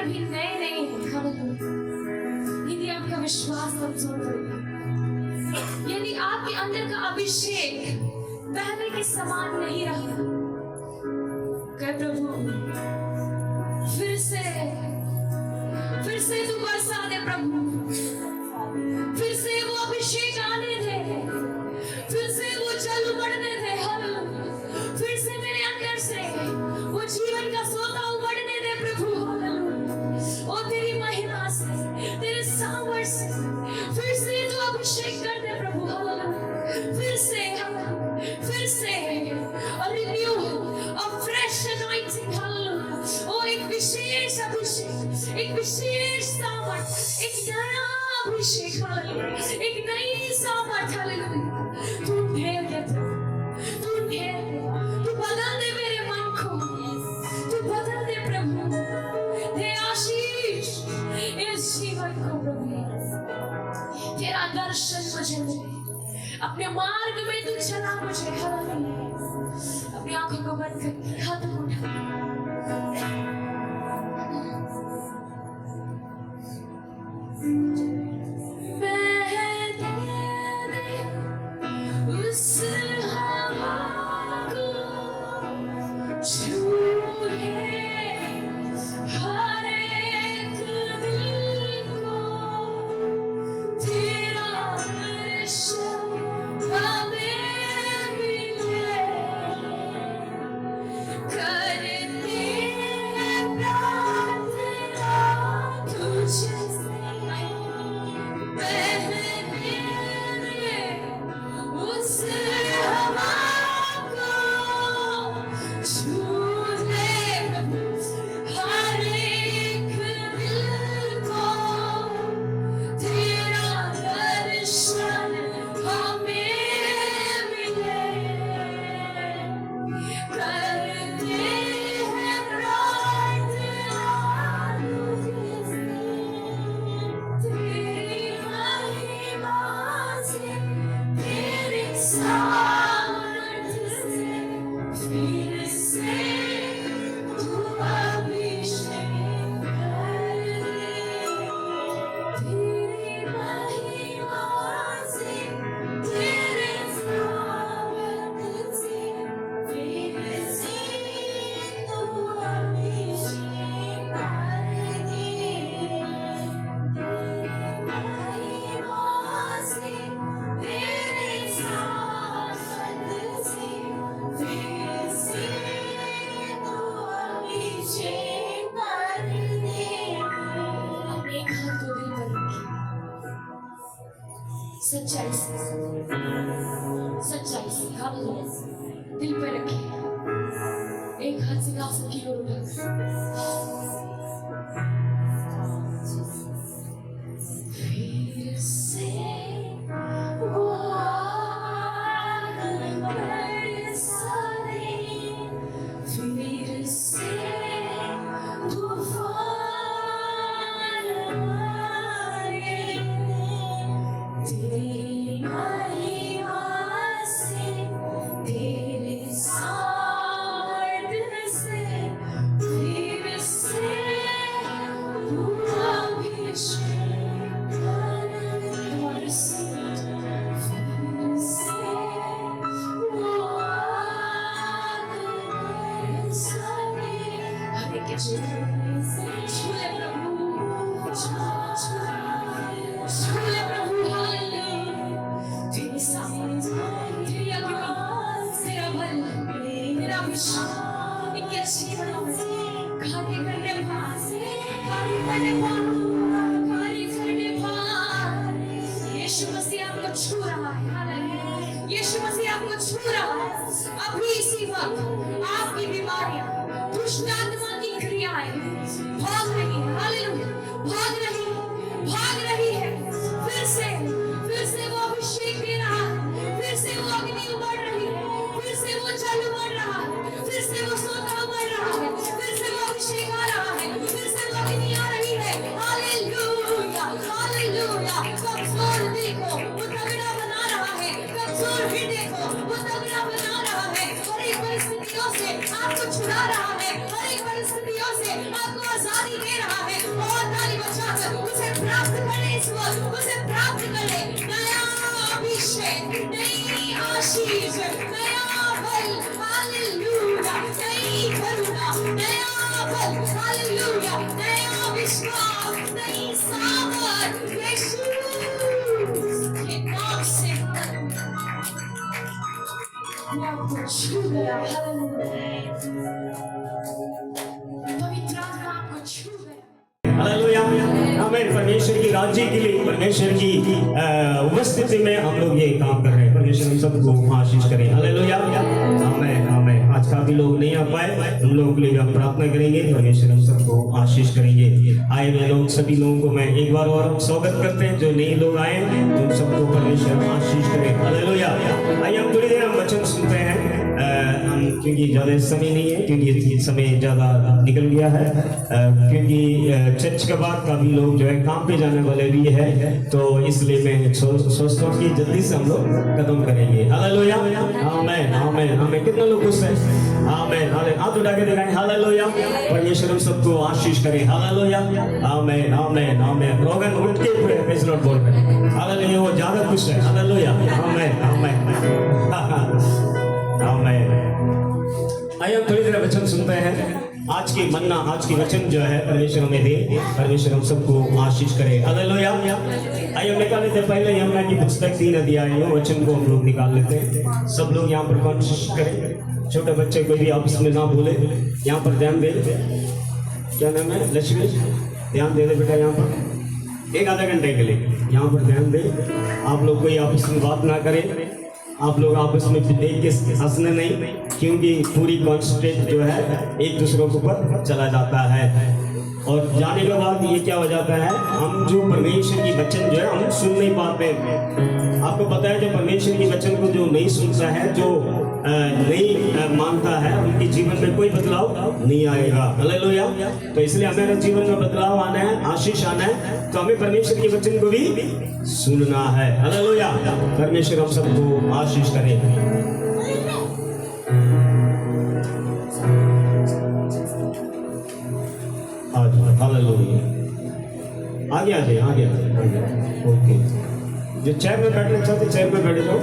Speaker 1: अभी नए नए हैं। हालेलुया। यदि आपका विश्वास कमजोर पड़ेगा, यदि आपके अंदर का अभिषेक पहले के समान नहीं रहा, कह प्रभु फिर से तू बरसा दे प्रभु, फिर से वो अभिषेक आने दे, फिर से वो जल उमड़ने दे। हालेलुया। फिर से मेरे अंदर से वो जीवन का सोता उमड़ने दे प्रभु। हालेलुया। ओ तेरी महिमा से, तेरे सामर्थ्य से फिर से तू अभिषेक कर दे प्रभु। हालेलुया। फिर से a renew, a fresh anointing. Hallelujah. ओ एक विशेष अभिषेक, एक विशेष सामर्थ, एक नया अभिषेक। हालेलुया। एक नई सामर्थ। हालेलुया। तू ढेर दे, तू ढेर दे, तू बदल दे मेरे मन को, तू बदल दे प्रभु, दे आशीष इस जीवन को प्रभु। तेरा दर्शन मुझे मिले, अपने मार्ग में तू चला मुझे। हालेलुया। अपनी आंखों को बंद कर हाथों को उठा, उस हवा को छूए हर एक दिल को, तेरा दर्शन हमें मिले, करते हैं प्रार्थना तुझसे। उस हवा को छू ले हर एक दिल को, तेरा दर्शन हमें मिले, करते हैं प्रार्थना तुझसे। तेरी महिमा से, तेरे सामर्थ्य से फिर से तू अभिषेक कर दे। तेरी महिमा से, तेरे सामर्थ्य से फिर से तू अभिषेक कर दे। महिमा से, तेरे सामर्थ्य से फिर से तू अभिषेक कर दे। अपने एक हाथ को दिल पर रखिए, सच्चाई से। हालेलुया। दिल पर रखिए, एक हाथ सिंहासन की ओर उठाकर फिर से वो आग बरसा दे, फिर से तूफान आए, तेरी महिमा से, तेरे सामर्थ्य से फिर से तू अभिषेक कर दे। फिर से वो आग बरसा दे। हर एक के जीवन से छूए प्रभु, छूए प्रभु। हालेलुया। तेरी सामर्थ्य, तेरी अग्नि, तेरा बल, तेरा विश्वास इनके जीवनों में कार्य करने पास, कार्य करने पास। यीशु मसीह आपको छू रहा है। हालेलुया। यीशु मसीह आपको छू रहा है। अभी इसी वक्त आपकी बीमारियां, दुष्ट आत्मा की क्रियाएं भाग रही है। हालेलुया। भाग रही है। फिर से वो अभिषेक दे रहा है, फिर से वो अग्नि उमड़ रही है, फिर से वो जल उमड़ रहा है, फिर से वो सोता उमड़ रहा है, फिर से वो अभिषेक आ रहा है, फिर से वो अग्नि आ रही है। हालेलुया। हालेलुया। कमजोर दिल को वो तगड़ा बना रहा है, कमजोर हृदय को वो तगड़ा बना रहा है। हर एक परिस्थितियों से आपको छुड़ा रहा है, हर एक परिस्थितियों से आपको आजादी दे नई आशीष, नया बल, हालेलुया, नई करुणा, नया बल, हालेलुया, नया विश्वास, नई सामर्थ, यीशु के नाम से मैं आपको छू गया, हालेलुया, पवित्र आत्मा आपको छू गया।
Speaker 2: हालेलुया, आमीन। परमेश्वर की राज्य के लिए, परमेश्वर की उपस्थिति में हम लोग ये काम कर रहे हैं। परमेश्वर हम सबको आशीष करें। हालेलुया, आमीन, आमीन। आज काफी लोग नहीं आ पाए, हम लोगों के लिए हम प्रार्थना करेंगे, परमेश्वर हम सबको आशीष करेंगे। आए हुए लोग सभी लोगों को मैं एक बार और स्वागत करते हैं। जो नए लोग आए उन सबको परमेश्वर आशीष करें। हालेलुया। आइए हम थोड़ी देर हम वचन सुनते हैं, क्योंकि ज़्यादा समय नहीं है, क्योंकि समय ज़्यादा निकल गया है, क्योंकि चर्च के बाद काफी लोग जो है काम पे जाने वाले भी है, तो इसलिए मैं सोचता हूँ कि जल्दी से हम लोग खत्म करेंगे। हालेलुया, आमीन, आमीन, आमीन। कितने लोग खुश हैं? आमीन, हालेलुया। हाथ उठा के दिखाएं, हालेलुया। परमेश्वर हम सबको आशीष करें। हालेलुया, आमीन, आमीन, आमीन। रोगन उठ के प्रेज़ लॉर्ड बोल रहे हैं। हालेलुया, वो ज़्यादा खुश है। हालेलुया, आमीन, आमीन, आमीन। आइए हम थोड़ी देर वचन सुनते हैं। आज की मन्ना, आज की वचन जो है परमेश्वर हमें दे, परमेश्वर हम सबको आशीष करे। हालेलुया। आइए हम निकाल लेते हैं पहले यमुना की पुस्तक 3 अध्याय वचन को हम लोग निकाल लेते हैं। सब लोग यहाँ पर कोशिश करें, छोटे बच्चे कोई भी आपस में ना भूले, यहाँ पर ध्यान दे। क्या नाम है? लक्ष्मी, ध्यान दे दे बेटा। यहाँ पर एक आधा घंटे के लिए यहाँ पर ध्यान दे। आप लोग कोई आपस में बात ना करें, आप लोग आपस में देख के हंसने नहीं, क्योंकि पूरी कॉन्सेंट्रेट जो है एक दूसरे के ऊपर चला जाता है, और जाने के बाद ये क्या हो जाता है, हम जो परमेश्वर की वचन जो है हम सुन नहीं पाते। आपको पता है, जो परमेश्वर की वचन को जो नहीं सुनता है, जो नहीं मानता है, उनके जीवन में कोई बदलाव नहीं आएगा। हालेलुया। तो इसलिए हमारे जीवन में बदलाव आना है, आशीष आना है, तो हमें परमेश्वर के वचन को भी सुनना है। हालेलुया। परमेश्वर हम सबको आशीष करे। हालेलुया। आगे आ जाए, आगे आ जाए। ओके, जो चेयर में बैठना चाहते चेयर में बैठ जाओ।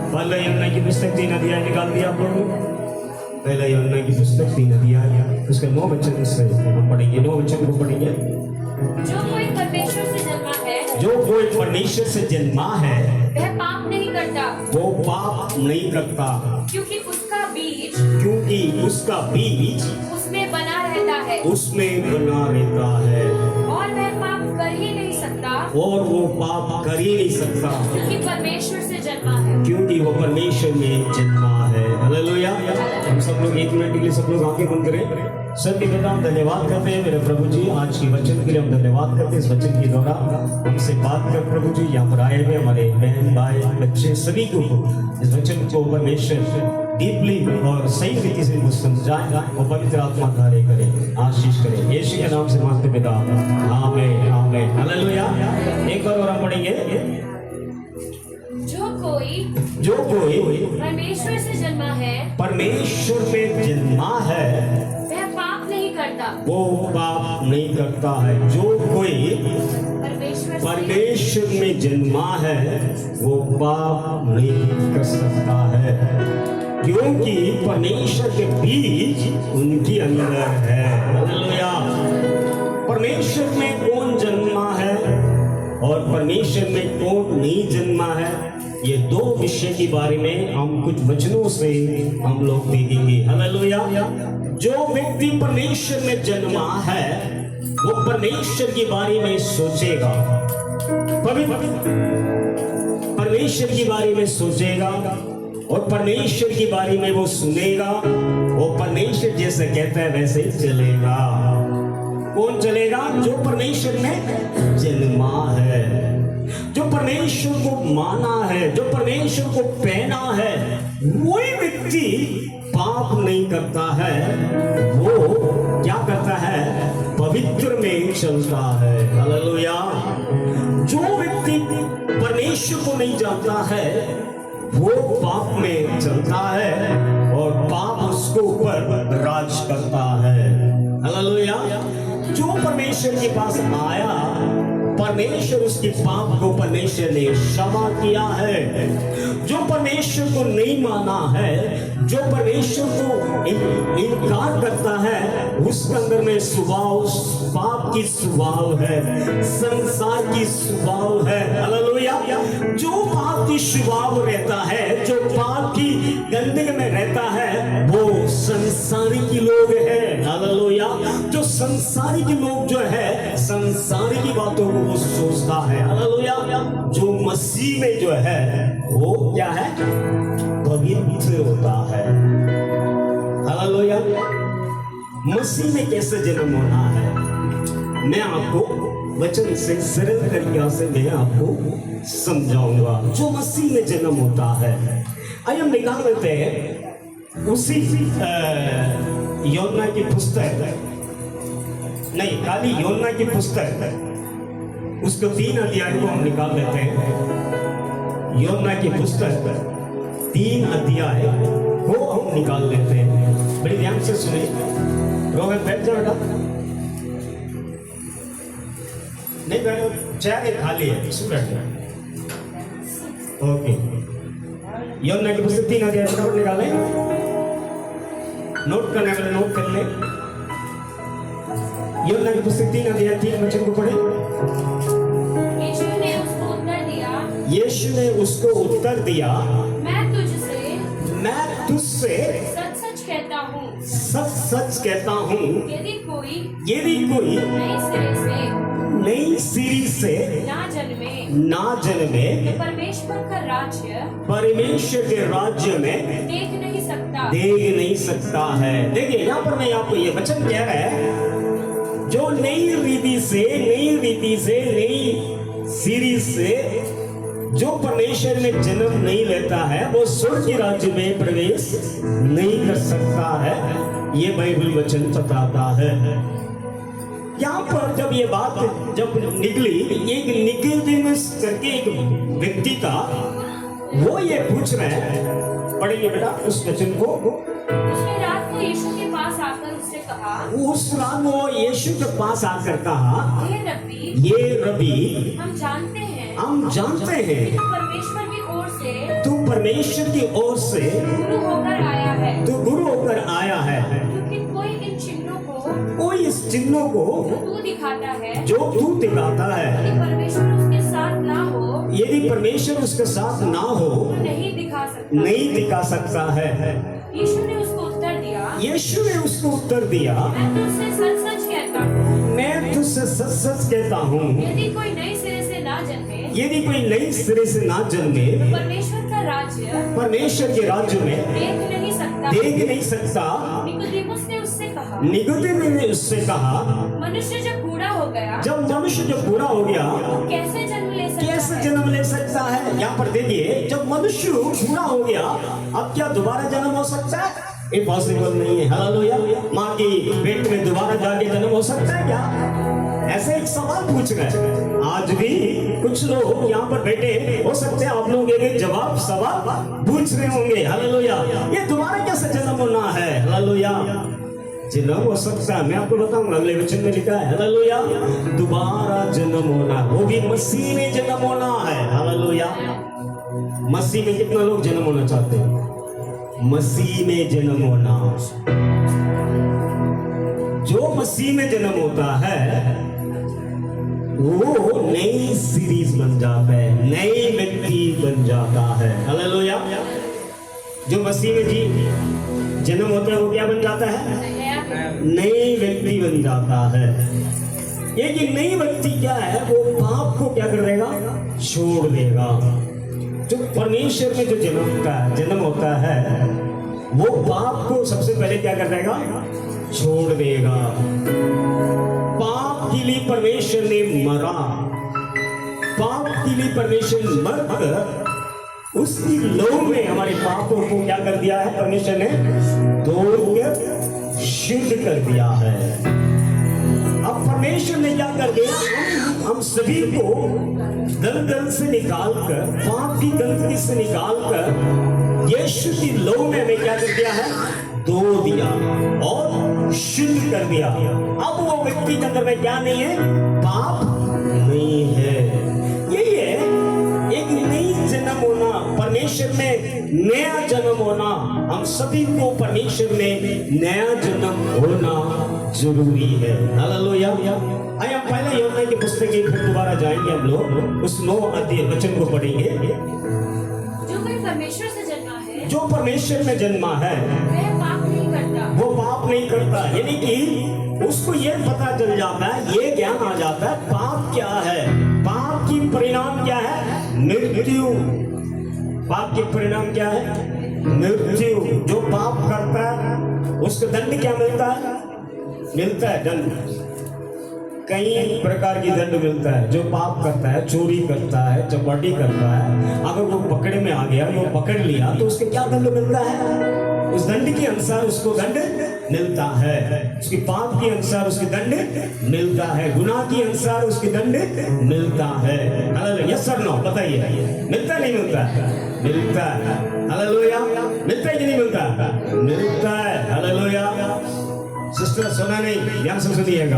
Speaker 2: पहले यमुना की पुस्तक 3 अध्याय निकाल दिया आप लोगों ने। पहले यमुना की पुस्तक 3 अध्याय, उसके 9 वचन से हम पढ़ेंगे। 9 वचन को पढ़ेंगे।
Speaker 1: जो कोई परमेश्वर से जन्मा है,
Speaker 2: जो कोई परमेश्वर से जन्मा है,
Speaker 1: वह पाप नहीं करता,
Speaker 2: वो पाप नहीं करता,
Speaker 1: क्योंकि उसका बीज उसमें बना रहता है,
Speaker 2: उसमें बना रहता है,
Speaker 1: और वह पाप कर ही नहीं सकता,
Speaker 2: और वो पाप कर ही नहीं सकता,
Speaker 1: क्योंकि परमेश्वर से जन्मा है,
Speaker 2: क्योंकि वो परमेश्वर में जन्मा है। हालेलुया। हम सब लोग 1 मिनट के लिए सब लोग आंखें बंद करें। सत्य पिता, हम धन्यवाद करते हैं मेरे प्रभु जी, आज की वचन के लिए हम धन्यवाद करते हैं। इस वचन के द्वारा हमसे बात कर प्रभु जी, यहाँ पर आए हुए हमारे बहन भाई बच्चे सभी को इस वचन को परमेश्वर डीपली और सही तरीके से वो समझाए और पवित्र आत्मा कार्य करे, आशीष करे। यीशु के नाम से मांगते पिता, आमीन, आमीन। हालेलुया। एक बार और हम पढ़ेंगे। जो कोई
Speaker 1: परमेश्वर से जन्मा है,
Speaker 2: परमेश्वर में जन्मा है,
Speaker 1: वह पाप नहीं करता,
Speaker 2: वो पाप नहीं करता है। जो कोई परमेश्वर में जन्मा है, वो पाप नहीं कर सकता है, क्योंकि परमेश्वर के बीज उनके अंदर है। हालेलुया। परमेश्वर में कौन जन्मा है और परमेश्वर में कौन नहीं जन्मा है, ये 2 विषय के बारे में हम कुछ वचनों से हम लोग देखेंगे। हालेलुया। जो व्यक्ति परमेश्वर में जन्मा है, वो परमेश्वर के बारे में सोचेगा, परमेश्वर के बारे में सोचेगा, और परमेश्वर के बारे में वो सुनेगा, और परमेश्वर जैसे कहता है वैसे चलेगा। कौन चलेगा? जो परमेश्वर में जन्मा है, जो परमेश्वर को माना है, जो परमेश्वर को पहना है, वही व्यक्ति पाप नहीं करता है, वो क्या करता है? पवित्र में चलता है। हालेलुया। जो व्यक्ति परमेश्वर को नहीं जानता है, वो पाप में चलता है और पाप उसके ऊपर राज करता है। हालेलुया। जो परमेश्वर के पास आया, परमेश्वर उसके पाप को परमेश्वर ने क्षमा किया है। जो परमेश्वर को नहीं माना है, जो परमेश्वर को इनकार करता है, उसके अंदर में स्वभाव पाप की स्वभाव है, संसार की स्वभाव है। हालेलुया। जो पाप की स्वभाव रहता है, जो पाप की गंदगी में रहता है, वो संसारी की लोग है। हालेलुया। जो संसारी के लोग जो है, संसारी की बातों को वो सोचता है। हालेलुया। जो मसीह में जो है वो क्या है? पवित्र होता है। हालेलुया। मसीह में कैसे जन्म होना है, मैं आपको वचन से सरल तरीके से मैं आपको समझाऊंगा। जो मसीह में जन्म होता है, आइए हम निकाल लेते हैं उसी योना की पुस्तक, नहीं खाली योना की पुस्तक, उसको 3 अध्याय को हम निकाल लेते हैं। योना की पुस्तक 3 अध्याय को हम निकाल लेते हैं। बड़ी ध्यान से सुनिए। रोहन बैठ जाओ बेटा। नहीं बैठो, चेयर खाली है, इसमें बैठ जाओ। ओके। योना की पुस्तक 3 अध्याय फटाफट निकालें। नोट करने वाले नोट कर ले। योना की पुस्तक 3 अध्याय 3 वचन को पढ़े। यीशु ने उसको उत्तर दिया, मैं तुझसे
Speaker 1: सच कहता हूँ,
Speaker 2: सच कहता हूँ,
Speaker 1: यदि कोई
Speaker 2: नई सिरी से ना जन्मे
Speaker 1: तो परमेश्वर के राज्य में देख
Speaker 2: नहीं सकता है। देखिए यहाँ पर मैं आपको ये वचन कह रहा है, जो नई रीति से नई सिरी से जो परमेश्वर में जन्म नहीं लेता है, वो स्वर्ग के राज्य में प्रवेश नहीं कर सकता है। ये बाइबल वचन बताता है। यहाँ पर जब ये बात जब निकली, एक निकोदेमुस करके एक व्यक्ति था, वो ये पूछ रहे हैं, पढ़ेंगे बेटा उस वचन को।
Speaker 1: उसने रात को यीशु के पास आकर उससे कहा,
Speaker 2: उस रात वो यीशु के पास आकर कहा, ये रबी
Speaker 1: हम जानते हैं
Speaker 2: कि तू परमेश्वर की ओर से
Speaker 1: गुरु होकर आया है, क्योंकि कोई इस चिन्हों को जो तू दिखाता है,
Speaker 2: यदि परमेश्वर उसके साथ ना हो नहीं दिखा सकता है।
Speaker 1: यीशु ने उसको उत्तर दिया,
Speaker 2: मैं तुझसे सच कहता हूँ,
Speaker 1: यदि कोई नई सिरे से ना जन्मे
Speaker 2: परमेश्वर के राज्य में देख नहीं सकता।
Speaker 1: निकोदेमुस ने
Speaker 2: उससे कहा,
Speaker 1: मनुष्य जब बूढ़ा हो गया,
Speaker 2: कैसे जन्म ले सकता है? यहाँ पर देखिए, जब मनुष्य बूढ़ा हो गया, अब क्या दोबारा जन्म हो सकता है? इम्पॉसिबल नहीं है। हालेलुया। माँ की पेट में दोबारा जाके जन्म हो सकता है क्या? ऐसे एक सवाल पूछ रहे। आज भी कुछ लोग यहाँ पर बैठे हो सकते हैं, आप लोग एक जवाब सवाल पूछ रहे होंगे। हालेलुया। ये दोबारा कैसे जन्म होना है? हालेलुया। जन्म हो सकता है, मैं आपको बताऊंगा, अगले वचन में लिखा है। हालेलुया। दोबारा जन्म होना, वो भी मसीह में जन्म होना है। हालेलुया। मसीह में कितना लोग जन्म होना चाहते हैं? मसीह में जन्म होना। जो मसीह में जन्म होता है वो नई सीरीज बन जाता है, नई व्यक्ति बन जाता है। हालेलुया। जो मसीह में जन्म होता है वो क्या बन जाता है? नई व्यक्ति बन जाता है। ये नई व्यक्ति क्या है? वो पाप को क्या कर देगा? छोड़ देगा। जो परमेश्वर में जो जन्म होता है, वो पाप को सबसे पहले क्या कर देगा? छोड़ देगा। पाप के लिए परमेश्वर ने मरा, पाप के लिए परमेश्वर मरकर उसकी लहू में हमारे पापों को क्या कर दिया है? परमेश्वर ने धोकर शुद्ध कर दिया है। अब परमेश्वर ने क्या कर दिया? हम सभी को दलदल से निकालकर, पाप की गंदगी से निकालकर यीशु की लहू में हमें क्या कर दिया है? धो दिया और शुद्ध कर दिया। अब वो व्यक्ति के अंदर में क्या नहीं है? पाप नहीं है। यही है एक नई जन्म होना, परमेश्वर में नया जन्म होना। हम सभी को परमेश्वर में नया जन्म होना जरूरी है। हालेलुया। आइए हम पहले यूहन्ना की पुस्तक की फिर दोबारा जाएंगे, हम लोग उस 9 अध्याय वचन को पढ़ेंगे।
Speaker 1: जो कोई परमेश्वर से जन्मा है,
Speaker 2: जो परमेश्वर में जन्मा है
Speaker 1: वह पाप नहीं करता।
Speaker 2: वो पाप नहीं करता, यानी कि उसको ये पता चल जाता है, ये ज्ञान आ जाता है पाप क्या है। पाप की परिणाम क्या है? मृत्यु। पाप के परिणाम क्या है? मृत्यु। जो पाप करता है उसको दंड क्या मिलता है? मिलता है दंड। कई प्रकार की दंड मिलता है। जो पाप करता है, चोरी करता है, चपाटी करता है, अगर वो पकड़े में आ गया, वो पकड़ लिया, तो उसको क्या दंड मिलता है? उस दंड के अनुसार उसको दंड मिलता है। उसके पाप के अनुसार उसके दंड मिलता है, गुनाह के अनुसार उसके दंड मिलता है। यस और नो बताइए, मिलता नहीं मिलता? मिलता है। हालेलुया। मिलता है कि नहीं मिलता? मिलता है। हालेलुया। सिस्टर सुना नहीं, ध्यान से सुनिएगा।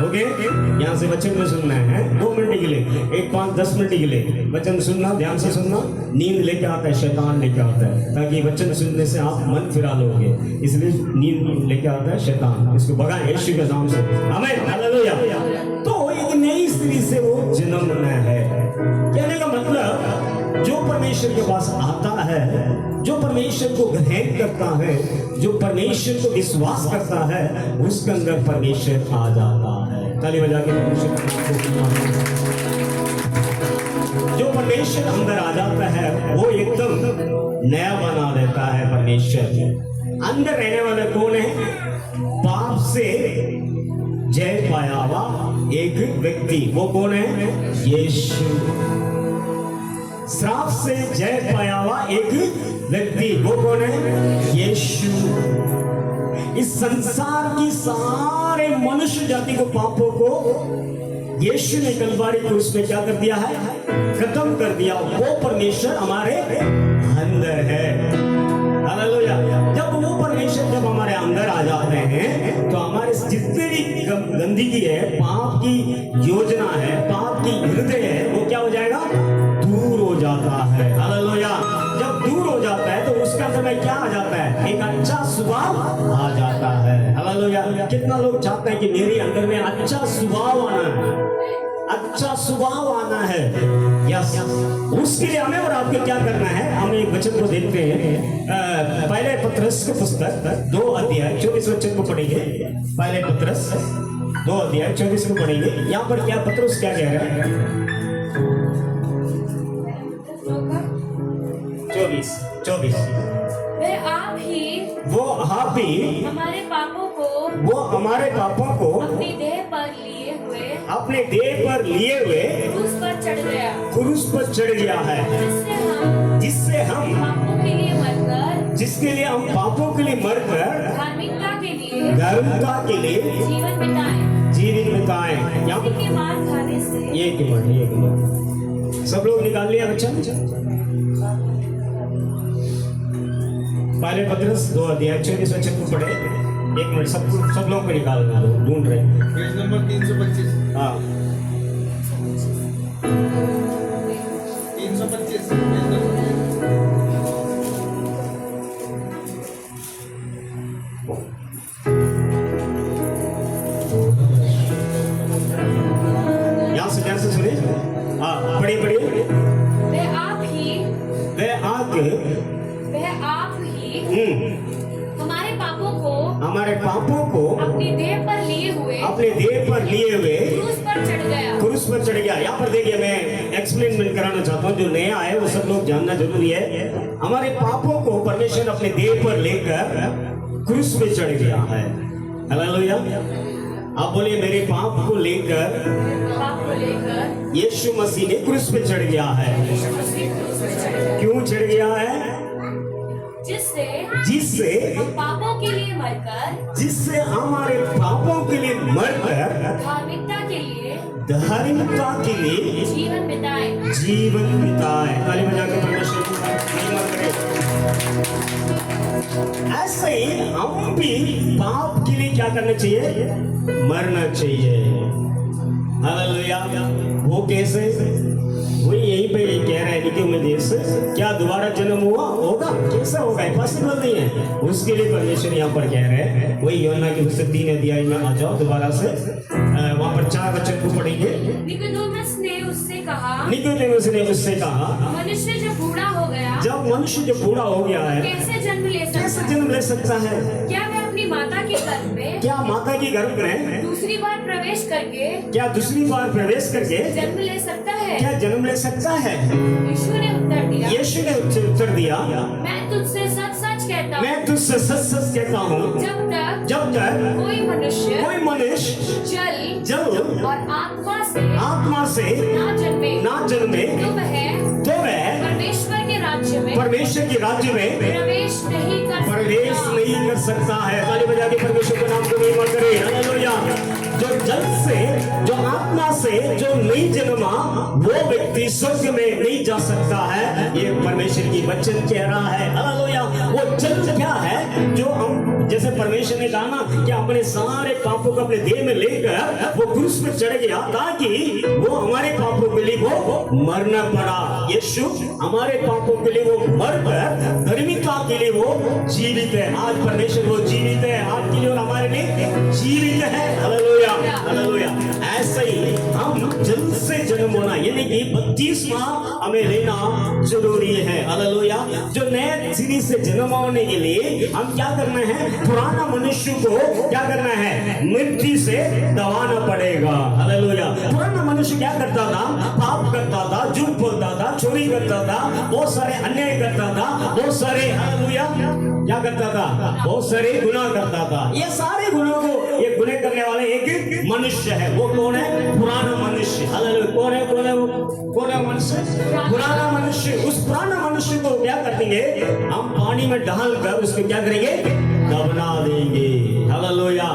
Speaker 2: ओके, यहाँ से वचन में सुनना है 2 मिनट के लिए, 1 5-10 मिनट के लिए वचन सुनना, ध्यान से सुनना। नींद लेके आता है, शैतान लेके आता है, ताकि वचन सुनने से आप मन फिरा लोगे, इसलिए नींद लेके आता है शैतान। इसको भगाएं यीशु के नाम से। आमीन। हालेलुया। तो एक नई स्त्री से वो जन्मना है। कहने का मतलब जो परमेश्वर के पास आता है, जो परमेश्वर को ग्रहण करता है, जो परमेश्वर को विश्वास करता है, उसके अंदर परमेश्वर आ जाता है। ताली बजा के परमेश्वर जो परमेश्वर अंदर आ जाता है वो एकदम नया बना देता है। परमेश्वर अंदर रहने वाला कौन है? पाप से जय पाया हुआ एक व्यक्ति। वो कौन है? यीशु। श्राप से जय पाया हुआ एक व्यक्ति। वो कौन है? यीशु। इस संसार की सारे मनुष्य जाति को, पापों को यीशु ने कलवारी क्रूस में क्या कर दिया है? खत्म कर दिया। वो परमेश्वर हमारे अंदर है। हालेलुया। जब वो परमेश्वर जब हमारे अंदर आ जाते हैं तो हमारे जितनी भी गंदगी है, पाप की योजना है, पाप की हृदय है, वो क्या हो जाएगा? दूर हो जाता है। हालेलुया। जब दूर हो जाता है तो उसका समय क्या आ जाता है? एक अच्छा स्वभाव आ जाता है। हालेलुया। कितना लोग चाहते हैं कि मेरे अंदर में अच्छा स्वभाव आना है, अच्छा स्वभाव आना है। यस, उसके लिए हमें और आपको क्या करना है? हम एक वचन को देखते हैं, पहले पत्रस की पुस्तक 2 अध्याय 24 वचन को पढ़ेंगे। पहले पत्रस 2 अध्याय 24 को पढ़ेंगे। यहाँ पर क्या पत्रस क्या कह रहा है? 24 वो आप ही
Speaker 1: हमारे पापों को,
Speaker 2: वो हमारे पापों को
Speaker 1: अपनी देह पर लिए हुए क्रूस पर चढ़ गया,
Speaker 2: क्रूस पर चढ़ गया है, जिससे हम
Speaker 1: पापों के लिए मरकर,
Speaker 2: जिसके लिए हम पापों के लिए मरकर
Speaker 1: धार्मिकता के लिए जीवन बिताएं।
Speaker 2: यहाँ
Speaker 1: के मार खाने से
Speaker 2: एक मिनट सब लोग निकाल लिया बच्चा। पहले पत्रस 2 अध्याय 24 वचन को पढ़े। 1 मिनट सब लोग को निकालना, लोग ढूंढ रहे हैं।
Speaker 3: Page number 325।
Speaker 2: हाँ
Speaker 3: 325 पेज नंबर।
Speaker 2: यहाँ से ध्यान से सुने। हाँ पढ़िए।
Speaker 1: वह आप ही हमारे पापों को अपनी देह पर लिए हुए क्रूस पर चढ़ गया। यहाँ पर देखिए, मैं एक्सप्लेन कराना चाहता हूँ, जो नया है वो सब लोग जानना जरूरी है। हमारे पापों को परमेश्वर अपने देह पर लेकर क्रूस पे चढ़ गया है। हालेलुया। आप बोलिए, मेरे पाप को लेकर यीशु मसीह ने क्रूस पे चढ़ गया है। क्यों चढ़ गया है? जिससे हम पापों के लिए मरकर,
Speaker 2: जिससे हमारे पापों के लिए मरकर
Speaker 1: धार्मिकता के लिए
Speaker 2: धार्मिकता के लिए
Speaker 1: जीवन बिताए।
Speaker 2: जीवन बिताए। ताली बजा के परमेश्वर को महिमा करें। ऐसे ही हम भी पाप के लिए क्या करना चाहिए? मरना चाहिए। हालेलुया। वो कैसे? वही यहीं पे कह रहे हैं कि मैं देश क्या दोबारा जन्म हुआ होगा? कैसा होगा? पॉसिबल नहीं है। उसके लिए परमेश्वर यहाँ पर कह रहे हैं, वही यूहन्ना की पुस्तक 3 अध्याय में आ जाओ दोबारा से, वहां पर 4 वचन को पढ़ेंगे।
Speaker 1: निकोदेमुस ने उससे कहा,
Speaker 2: निकोदेमुस ने उससे कहा,
Speaker 1: मनुष्य जब बूढ़ा हो गया,
Speaker 2: जब मनुष्य जो बूढ़ा हो गया है,
Speaker 1: कैसे जन्म ले सकता
Speaker 2: कैसे
Speaker 1: है?
Speaker 2: जन्म ले सकता है?
Speaker 1: क्या वह अपनी माता के गर्भ में
Speaker 2: क्या माता की गर्भ में
Speaker 1: दूसरी बार प्रवेश करके
Speaker 2: क्या दूसरी बार प्रवेश करके
Speaker 1: जन्म ले सकता है?
Speaker 2: क्या जन्म ले सकता है?
Speaker 1: यीशु ने उत्तर दिया,
Speaker 2: यीशु ने उत्तर दिया,
Speaker 1: मैं तुझसे सच सच कहता हूँ,
Speaker 2: मैं तुझसे सच सच कहता हूँ, जब तक
Speaker 1: कोई
Speaker 2: कोई मनुष्य
Speaker 1: जल
Speaker 2: जल
Speaker 1: और आत्मा से
Speaker 2: ना जन्मे
Speaker 1: तो वह परमेश्वर के राज्य में प्रवेश नहीं कर सकता
Speaker 2: है। ताली बजा के परमेश्वर के नाम को महिमा करें। हालेलुया। जो जल से, जो आत्मा से जो नहीं जन्मा, वो व्यक्ति स्वर्ग में नहीं जा सकता है। ये परमेश्वर की वचन कह रहा है। हालेलुया। वो जल क्या है? जो हम, जैसे परमेश्वर ने कहा ना कि अपने सारे पापों को अपने देह में लेकर वो क्रूस में चढ़ गया, ताकि वो हमारे पापों के लिए वो मरना पड़ा। यीशु हमारे पापों के लिए वो मरकर धार्मिकता के लिए वो जीवित है। आज परमेश्वर वो जीवित है आपके लिए और हमारे लिए जीवित है। Hallelujah, hallelujah. ऐसे ही हम जल्द से जन्म होना, यानी कि बपतिस्मा हमें लेना जरूरी है। हालेलुया। जो नए सिरे से जन्म होने के लिए हम क्या करना है? पुराना मनुष्य को क्या करना है? मिट्टी से दबाना पड़ेगा। हालेलुया। पुराना मनुष्य क्या करता था? पाप करता था, झूठ बोलता था, चोरी करता था, बहुत सारे अन्याय करता था, बहुत सारे, हालेलुया, क्या करता था? बहुत सारे गुनाह करता था। ये सारे गुनाह को ये गुनाह करने वाले एक मनुष्य है। वो कौन है? पुराना मनुष्य। हालेलुया। कौन है? कौन है वो? कौन है मनुष्य? पुराना मनुष्य। उस पुराना मनुष्य को क्या करेंगे? हम पानी में डालकर उसको क्या करेंगे? दबना देंगे। हालेलुया।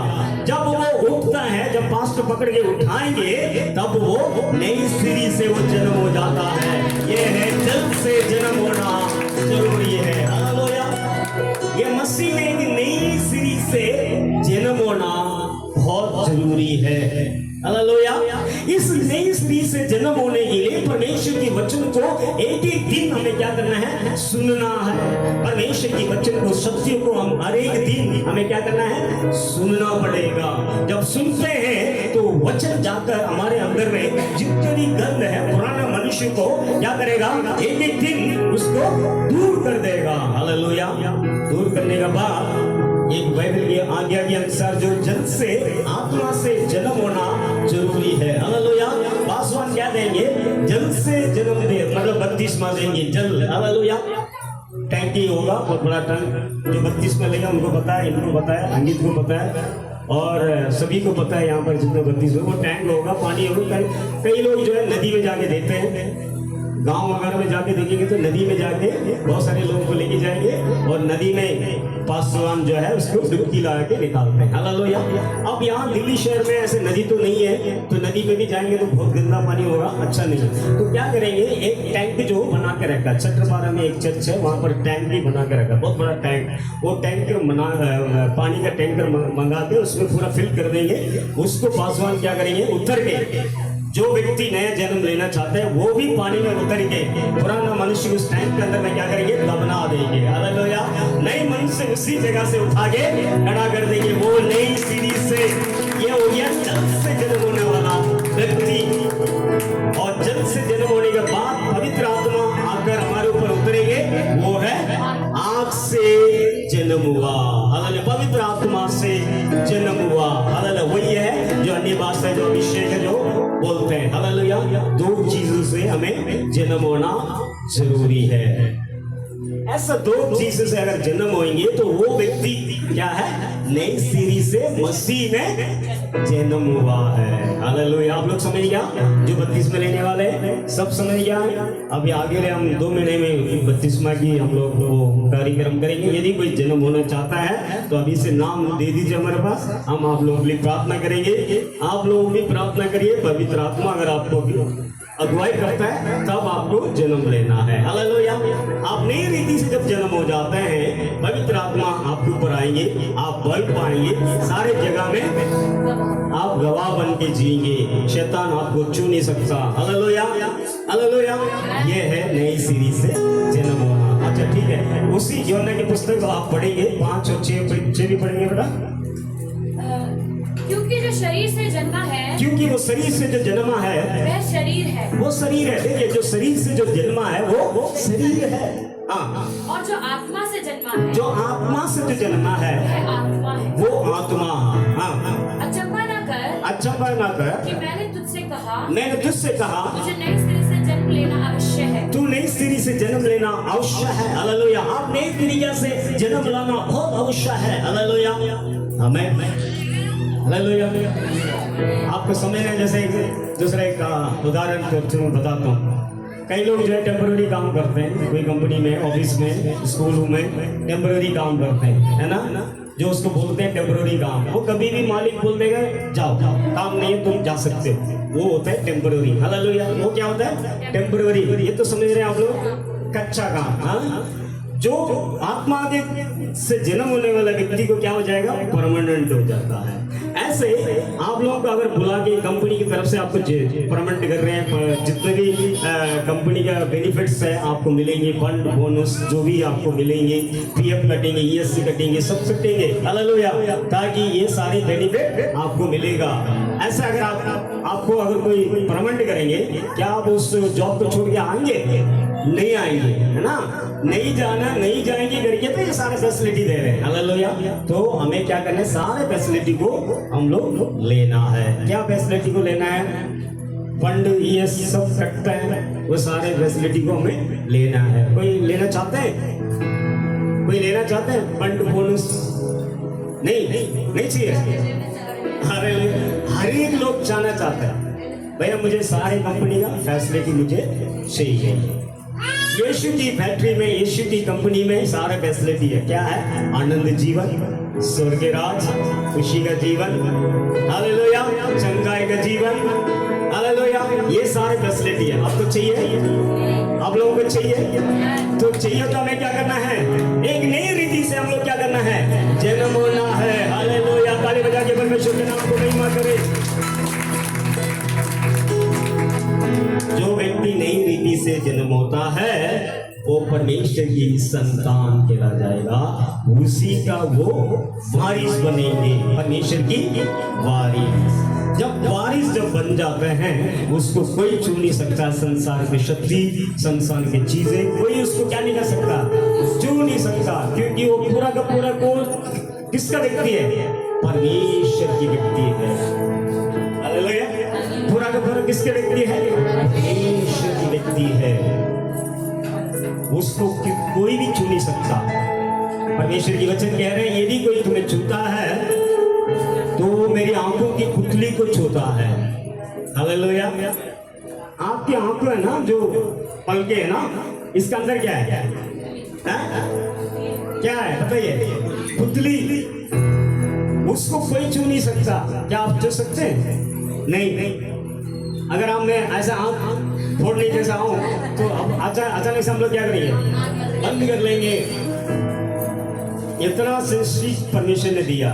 Speaker 2: जब वो उठता है, जब पास्टर पकड़ के उठाएंगे, तब वो नई सिरी से वो जन्म हो जाता है। ये है जल से जन्म होना जरूरी है। हालेलुया। ये मसीह में एक नई सिरी से जन्म होना बहुत जरूरी है। हालेलुया। इस नई स्त्री से जन्म होने के लिए परमेश्वर के वचन को एक एक दिन हमें क्या करना है? सुनना है। परमेश्वर के वचन को, सत्य को हम हर एक दिन हमें क्या करना है? सुनना पड़ेगा। जब सुनते हैं तो वचन जाकर हमारे अंदर में जितनी गंद है, पुराना मनुष्य को क्या करेगा? एक एक दिन उसको दूर कर देगा। हालेलुया। दूर करने के बाद एक बाइबल की आज्ञा के अनुसार जो जल से, आत्मा से जन्म होना जरूरी है। हालेलुया। पासवान क्या देंगे? जल से जन्म दे, मतलब बपतिस्मा देंगे। जल, हालेलुया। टैंकी होगा, बहुत बड़ा टैंक, जो बपतिस्मा लेगा उनको पता है, इनको पता है, अंकित को पता है, और सभी को पता है यहाँ पर जितने बपतिस्मा, वो टैंक होगा, पानी होगा। कई लोग जो है नदी में जाके देते हैं। गांव वगैरह में जाके देखेंगे तो नदी में जाके बहुत सारे लोगों को लेके जाएंगे और नदी में पासवान जो है उसको डुबकी लगा के निकालते हैं। हालेलुया। अब यहाँ दिल्ली शहर में ऐसे नदी तो नहीं है, तो नदी में भी जाएंगे तो बहुत गंदा पानी होगा, अच्छा नहीं है। तो क्या करेंगे? एक टैंक जो बना के रखा, छत्रपारा में एक चर्च है, वहां पर टैंक भी बना के रखा, बहुत बड़ा टैंक। वो टैंकर पानी का टैंकर मंगा के उसमें पूरा फिल कर देंगे। उसको पासवान क्या करेंगे? उतर के, जो व्यक्ति नया जन्म लेना चाहते हैं वो भी पानी में उतर के पुराना मनुष्य उस टैंक के अंदर में क्या करेंगे? दबना देंगे। हालेलुया। नए मनुष्य उसी जगह से उठा के खड़ा कर देंगे। वो नई सीढ़ी से, ये हो गया जल से जन्म होने वाला व्यक्ति। और जल से जन्म होने के बाद पवित्र आत्मा आकर हमारे ऊपर उतरेंगे, वो है आग से जन्म हुआ। हालेलुया। पवित्र आत्मा से जन्म हुआ। हालेलुया। वही है जो अन्य भाषा, जो अभिषेक है, जो बोलते हैं। हालेलुया। दो चीजों से हमें जन्म होना जरूरी है। ऐसा दो चीजों से अगर जन्म होंगे तो वो व्यक्ति क्या है? नई सीरी से मसीह में जन्म हुआ है। हालेलुया। आप लोग समझ गया? जो 32 में लेने वाले हैं सब समझ गया। अभी आगे हम 2 महीने में बपतिस्मा की हम लोग वो कार्यक्रम करेंगे। यदि कोई जन्म होना चाहता है तो अभी से नाम दे दीजिए हमारे पास, हम आप लोगों के लिए प्रार्थना करेंगे। आप लोग भी प्रार्थना करिए, पवित्र आत्मा अगर आपको भी अगुवाई करता है तब आपको जन्म लेना है। हालेलुया। आप नई रीति से जब जन्म हो जाते हैं, पवित्र आत्मा आपके ऊपर आएंगे, आप बल पाएंगे, सारे जगह में आप गवाह बन के जिएंगे, शैतान आपको छू नहीं सकता। Hallelujah, hallelujah. ये है नई सीरीज से जन्म होना। अच्छा ठीक है, उसी यूहन्ना की पुस्तक आप पढ़ेंगे 5 और 6 भी पढ़ेंगे बेटा।
Speaker 1: क्योंकि जो शरीर से जन्मा है,
Speaker 2: क्योंकि वो शरीर से जो जन्मा है
Speaker 1: वह शरीर है,
Speaker 2: वो शरीर है। देखिए, जो शरीर से जो जन्मा है वो शरीर है। हाँ,
Speaker 1: और जो आत्मा से जन्मा है,
Speaker 2: जो आत्मा से जो जन्मा है
Speaker 1: वह आत्मा है।
Speaker 2: वो आत्मा। हाँ,
Speaker 1: अचंभा न कर
Speaker 2: अच्छा ना कर,
Speaker 1: कि मैंने तुझसे कहा,
Speaker 2: मैंने तुझसे कहा
Speaker 1: तुझे नई सिरे से जन्म लेना आवश्यक है।
Speaker 2: तू नई सिरी से जन्म लेना अवश्य है। हालेलुया। आप नई तरीके से जन्म लाना बहुत अवश्य है। हालेलुया, हमें हालेलुया। आपको समझना, जैसे दूसरा एक उदाहरण तो मैं बताता हूँ। कई लोग जो है टेम्पररी काम करते हैं, कोई कंपनी में, ऑफिस में, स्कूल में टेम्पररी काम करते हैं, है ना, जो उसको बोलते हैं टेम्पररी काम। वो कभी भी मालिक बोल देगा जाओ, काम नहीं है तुम जा सकते हो, वो होता है टेम्पररी। हालेलुया। वो क्या होता है? टेम्पररी। ये तो समझ रहे हैं आप लोग, कच्चा काम। हाँ, जो आत्मा के से जन्म होने वाला व्यक्ति को क्या हो जाएगा? परमानेंट हो जाता है। ऐसे आप लोगों को अगर बुला के कंपनी की तरफ से आपको परमानेंट कर रहे हैं, जितने भी कंपनी का बेनिफिट्स है आपको मिलेंगे, फंड बोनस जो भी आपको मिलेंगे, पीएफ कटेंगे, ईएससी कटेंगे, सब कटेंगे। हालेलुया। ताकि ये सारे बेनिफिट आपको मिलेगा। ऐसे अगर आपको अगर कोई परमानेंट करेंगे, क्या आप उस जॉब को छोड़ के आएंगे? नहीं आएंगे, है ना। नहीं जाना, नहीं जाएंगे करके तो ये सारे फैसिलिटी दे रहे हैं। हालेलुया। तो हमें क्या करना है? सारे फैसिलिटी को हम लोग लेना है। क्या फैसिलिटी को लेना है? फंड ये सब कटता है, वो सारे फैसिलिटी को हमें लेना है। कोई लेना चाहते हैं? कोई लेना चाहते हैं? फंड बोनस नहीं चाहिए। हर एक लोग जाना चाहता है, भैया मुझे सारे कंपनी का फैसिलिटी मुझे चाहिए। यीशु की फैक्ट्री में, यीशु की कंपनी में सारा फैसिलिटी है। क्या है? आनंद जीवन, स्वर्ग राज, खुशी का जीवन, हालेलुया, चंगाई का जीवन, हालेलुया। ये सारे फैसिलिटी है। आपको चाहिए? आप लोगों को चाहिए? तो चाहिए तो हमें क्या करना है? एक नई रीति से हम लोग क्या करना है? जन्म होना है। हालेलुया। ताली बजा के परमेश्वर के नाम को महिमा करे। जो व्यक्ति नई रीति से जन्म होता है वो परमेश्वर की संतान कहला जाएगा, उसी का वो वारिस बनेंगे, परमेश्वर की वारिस। जब वारिस जब बन जाते हैं उसको कोई छू नहीं सकता। संसार की शक्ति, संसार की चीजें, कोई उसको क्या नहीं कर सकता? छू नहीं सकता, क्योंकि वो पूरा का पूरा कौन किसका व्यक्ति है? परमेश्वर की व्यक्ति है। हालेलुया। पूरा का पूरा किसके व्यक्ति है? परमेश्वर की व्यक्ति है। उसको कोई भी छू नहीं सकता। परमेश्वर की वचन कह रहे हैं, यदि कोई तुम्हें छूता है तो मेरी आंखों की पुतली को छूता है। हालेलुया। आपकी आंखें है ना, जो पलके है ना, इसके अंदर क्या है? क्या है बताइए? पुतली। उसको कोई छू नहीं सकता। क्या आप छू सकते हैं? नहीं। अगर हम मैं ऐसा आंख फोड़ने जैसा आऊं तो अब अचानक से हम लोग क्या करेंगे? बंद कर लेंगे। इतना सेंसिटिव परमेश्वर ने दिया,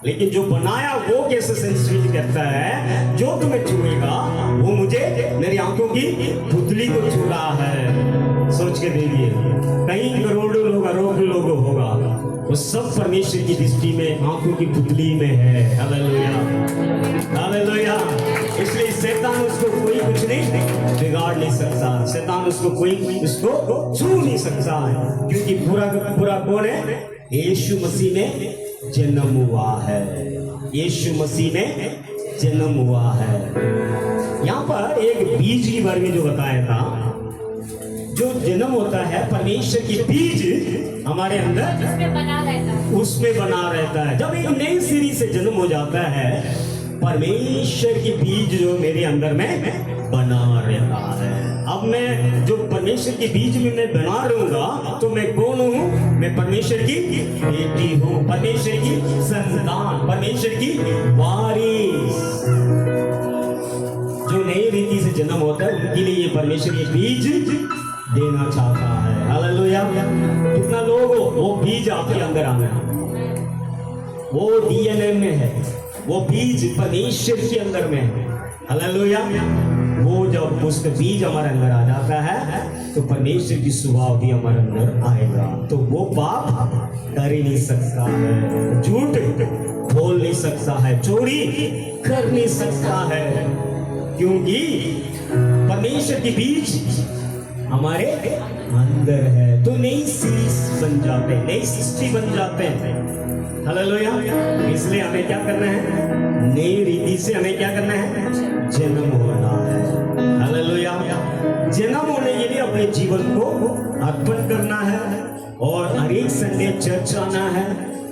Speaker 2: लेकिन जो बनाया वो कैसे सेंसिटिव करता है? जो तुम्हें छुएगा वो मुझे, मेरी आंखों की पुतली को छू रहा है। सोच के देखिए, कई करोड़ों लोग, अरबों लोग होगा, वो सब परमेश्वर की दृष्टि में आंखों की पुतली में है। Hallelujah, hallelujah. इसलिए शैतान उसको कोई कुछ नहीं बिगाड़ नहीं सकता। शैतान उसको कोई उसको छू नहीं सकता, क्योंकि पूरा का पूरा कौन है? यीशु मसीह में जन्म हुआ है। यीशु मसीह में जन्म हुआ है। यहाँ पर एक बीज के बारे में जो बताया था, जो जन्म होता है परमेश्वर की बीज हमारे अंदर उसमें बना रहता है। जब एक नई सीरी से जन्म हो जाता है, परमेश्वर की बीज जो मेरे अंदर में बना रहता है। अब अब मैं जो परमेश्वर के बीज में मैं बना रहूंगा तो मैं कौन हूँ? मैं परमेश्वर की बेटी हूँ, परमेश्वर की संतान, परमेश्वर की वारिस। जो नई रीति से जन्म होता है उनके लिए ये परमेश्वर ये बीज देना चाहता है। हालेलुया। कितना लोग हो वो बीज आपके अंदर आना है, वो डीएनए में है, वो बीज परमेश्वर के अंदर में है। हालेलुया। वो जब उसका बीज हमारे अंदर आ जाता है तो परमेश्वर की स्वभाव भी हमारे अंदर आएगा, तो वो पाप कर ही नहीं सकता है, झूठ बोल नहीं सकता है, चोरी कर नहीं सकता है, क्योंकि परमेश्वर के बीज हमारे अंदर है। तो नई सीरीज बन जाते हैं, नई सृष्टि बन जाते हैं। हालेलुया। इसलिए हमें क्या करना है? नई रीति से हमें क्या करना है? जन्म होना है। हालेलुया। जन्म होने के लिए अपने जीवन को अर्पण करना है और हर एक संडे चर्च आना है,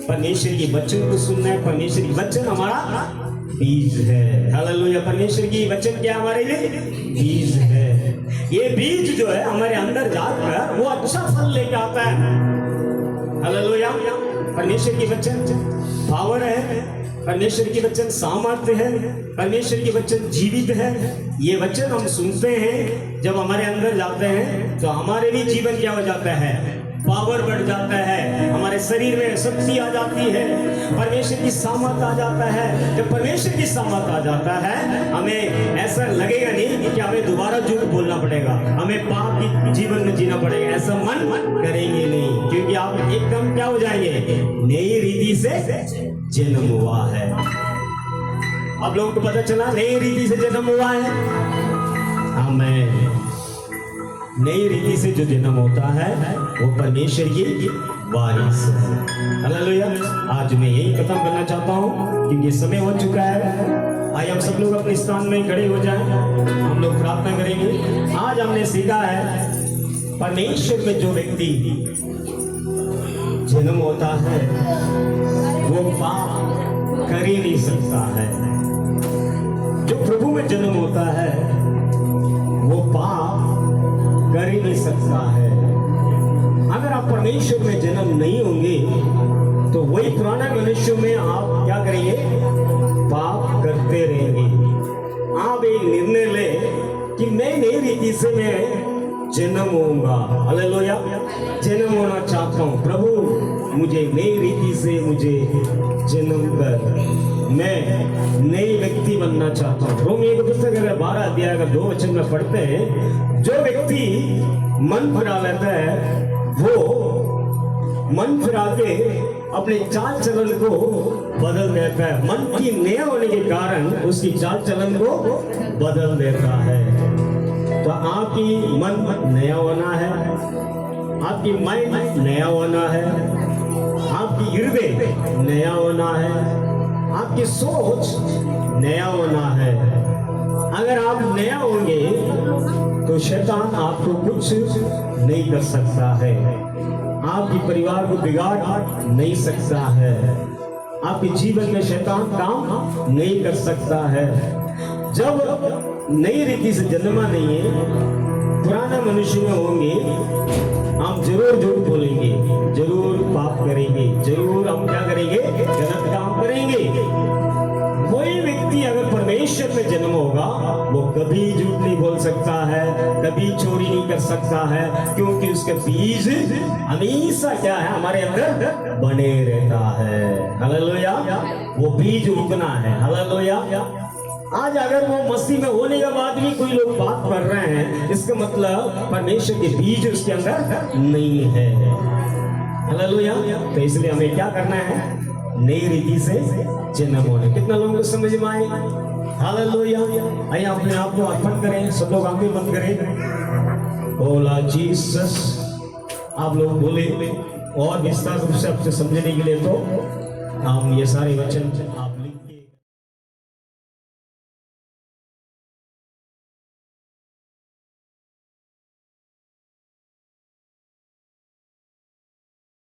Speaker 2: परमेश्वर की वचन को सुनना है। परमेश्वर की वचन हमारा बीज है। हालेलुया। परमेश्वर की वचन क्या हमारे लिए? बीज है। ये बीज जो है हमारे अंदर जाकर वो अच्छा फल लेके आता है। हालेलुया। परमेश्वर की वचन पावर है, परमेश्वर की वचन सामर्थ्य है, परमेश्वर की वचन जीवित है। ये वचन हम सुनते हैं, जब हमारे अंदर जाते हैं तो हमारे भी जीवन क्या हो जाता है? पावर बढ़ जाता है, हमारे शरीर में शक्ति आ जाती है, परमेश्वर की सामर्थ आ जाता है। जब परमेश्वर की सामर्थ आ जाता है हमें ऐसा लगेगा नहीं कि हमें दोबारा झूठ बोलना पड़ेगा, हमें पाप की जीवन में जीना पड़ेगा, ऐसा मन करेंगे नहीं, क्योंकि आप एकदम क्या हो जाएंगे? नई रीति से जन्म हुआ है। आप लोगों को पता चला नई रीति से जन्म हुआ है। आमीन। नई रीति से जो जन्म होता है वो परमेश्वर की वारिस है। हालेलुया। आज मैं यही खत्म करना चाहता हूँ क्योंकि समय हो चुका है। आइए हम सब लोग अपने स्थान में खड़े हो जाएं, हम लोग प्रार्थना करेंगे। आज हमने सीखा है परमेश्वर में जो व्यक्ति जन्म होता है वो पाप कर ही नहीं सकता है। जो प्रभु में जन्म होता है वो पाप कर ही नहीं सकता है। अगर आप परमेश्वर में जन्म नहीं होंगे तो वही पुराना मनुष्य में आप क्या करेंगे? पाप करते रहेंगे। आप एक निर्णय ले कि मैं नई रीति से मैं जन्म होऊंगा। हालेलुया। जन्म होना चाहता हूँ प्रभु, मुझे नई रीति से मुझे जन्म कर, मैं नई व्यक्ति बनना चाहता हूँ। रोमियो की पुस्तक अगर 12 अध्याय का 2 वचन में पढ़ते हैं, जो व्यक्ति मन फिरा लेता है वो मन फिरा के अपने चाल चलन को बदल देता है। मन की नया होने के कारण उसकी चाल चलन को बदल देता है। तो आपकी मन नया होना है, आपकी माइंड नया होना है, आपकी हृदय नया होना है, आपकी सोच नया होना है। अगर आप नया होंगे तो शैतान आपको कुछ नहीं कर सकता है, आपके परिवार को बिगाड़ नहीं सकता है, आपके जीवन में शैतान काम नहीं कर सकता है। जब नई रीति से जन्मा नहीं है, पुराना मनुष्य में होंगे, हम जरूर झूठ बोलेंगे, जरूर पाप करेंगे, जरूर हम क्या करेंगे? गलत काम करेंगे। कोई व्यक्ति अगर परमेश्वर में जन्म होगा वो कभी झूठ नहीं बोल सकता है, कभी चोरी नहीं कर सकता है, क्योंकि उसके बीज हमेशा क्या है? हमारे अंदर बने रहता है। हालेलुया। वो बीज उगना है। हालेलुया। आज अगर वो मसीह में होने के बाद भी कोई लोग बात कर रहे हैं, इसका मतलब परमेश्वर के बीज उसके अंदर नहीं है। हालेलुया। तो इसलिए हमें क्या करना है? नई रीति से जन्म होने। कितना लोगों को समझ में आए? हालेलुया। आइए अपने आप को अर्पण करें, सब लोग आंखें बंद करें। बोला जीसस। आप लोग बोले और विस्तार रूप से आपसे समझने के लिए तो हम ये सारे वचन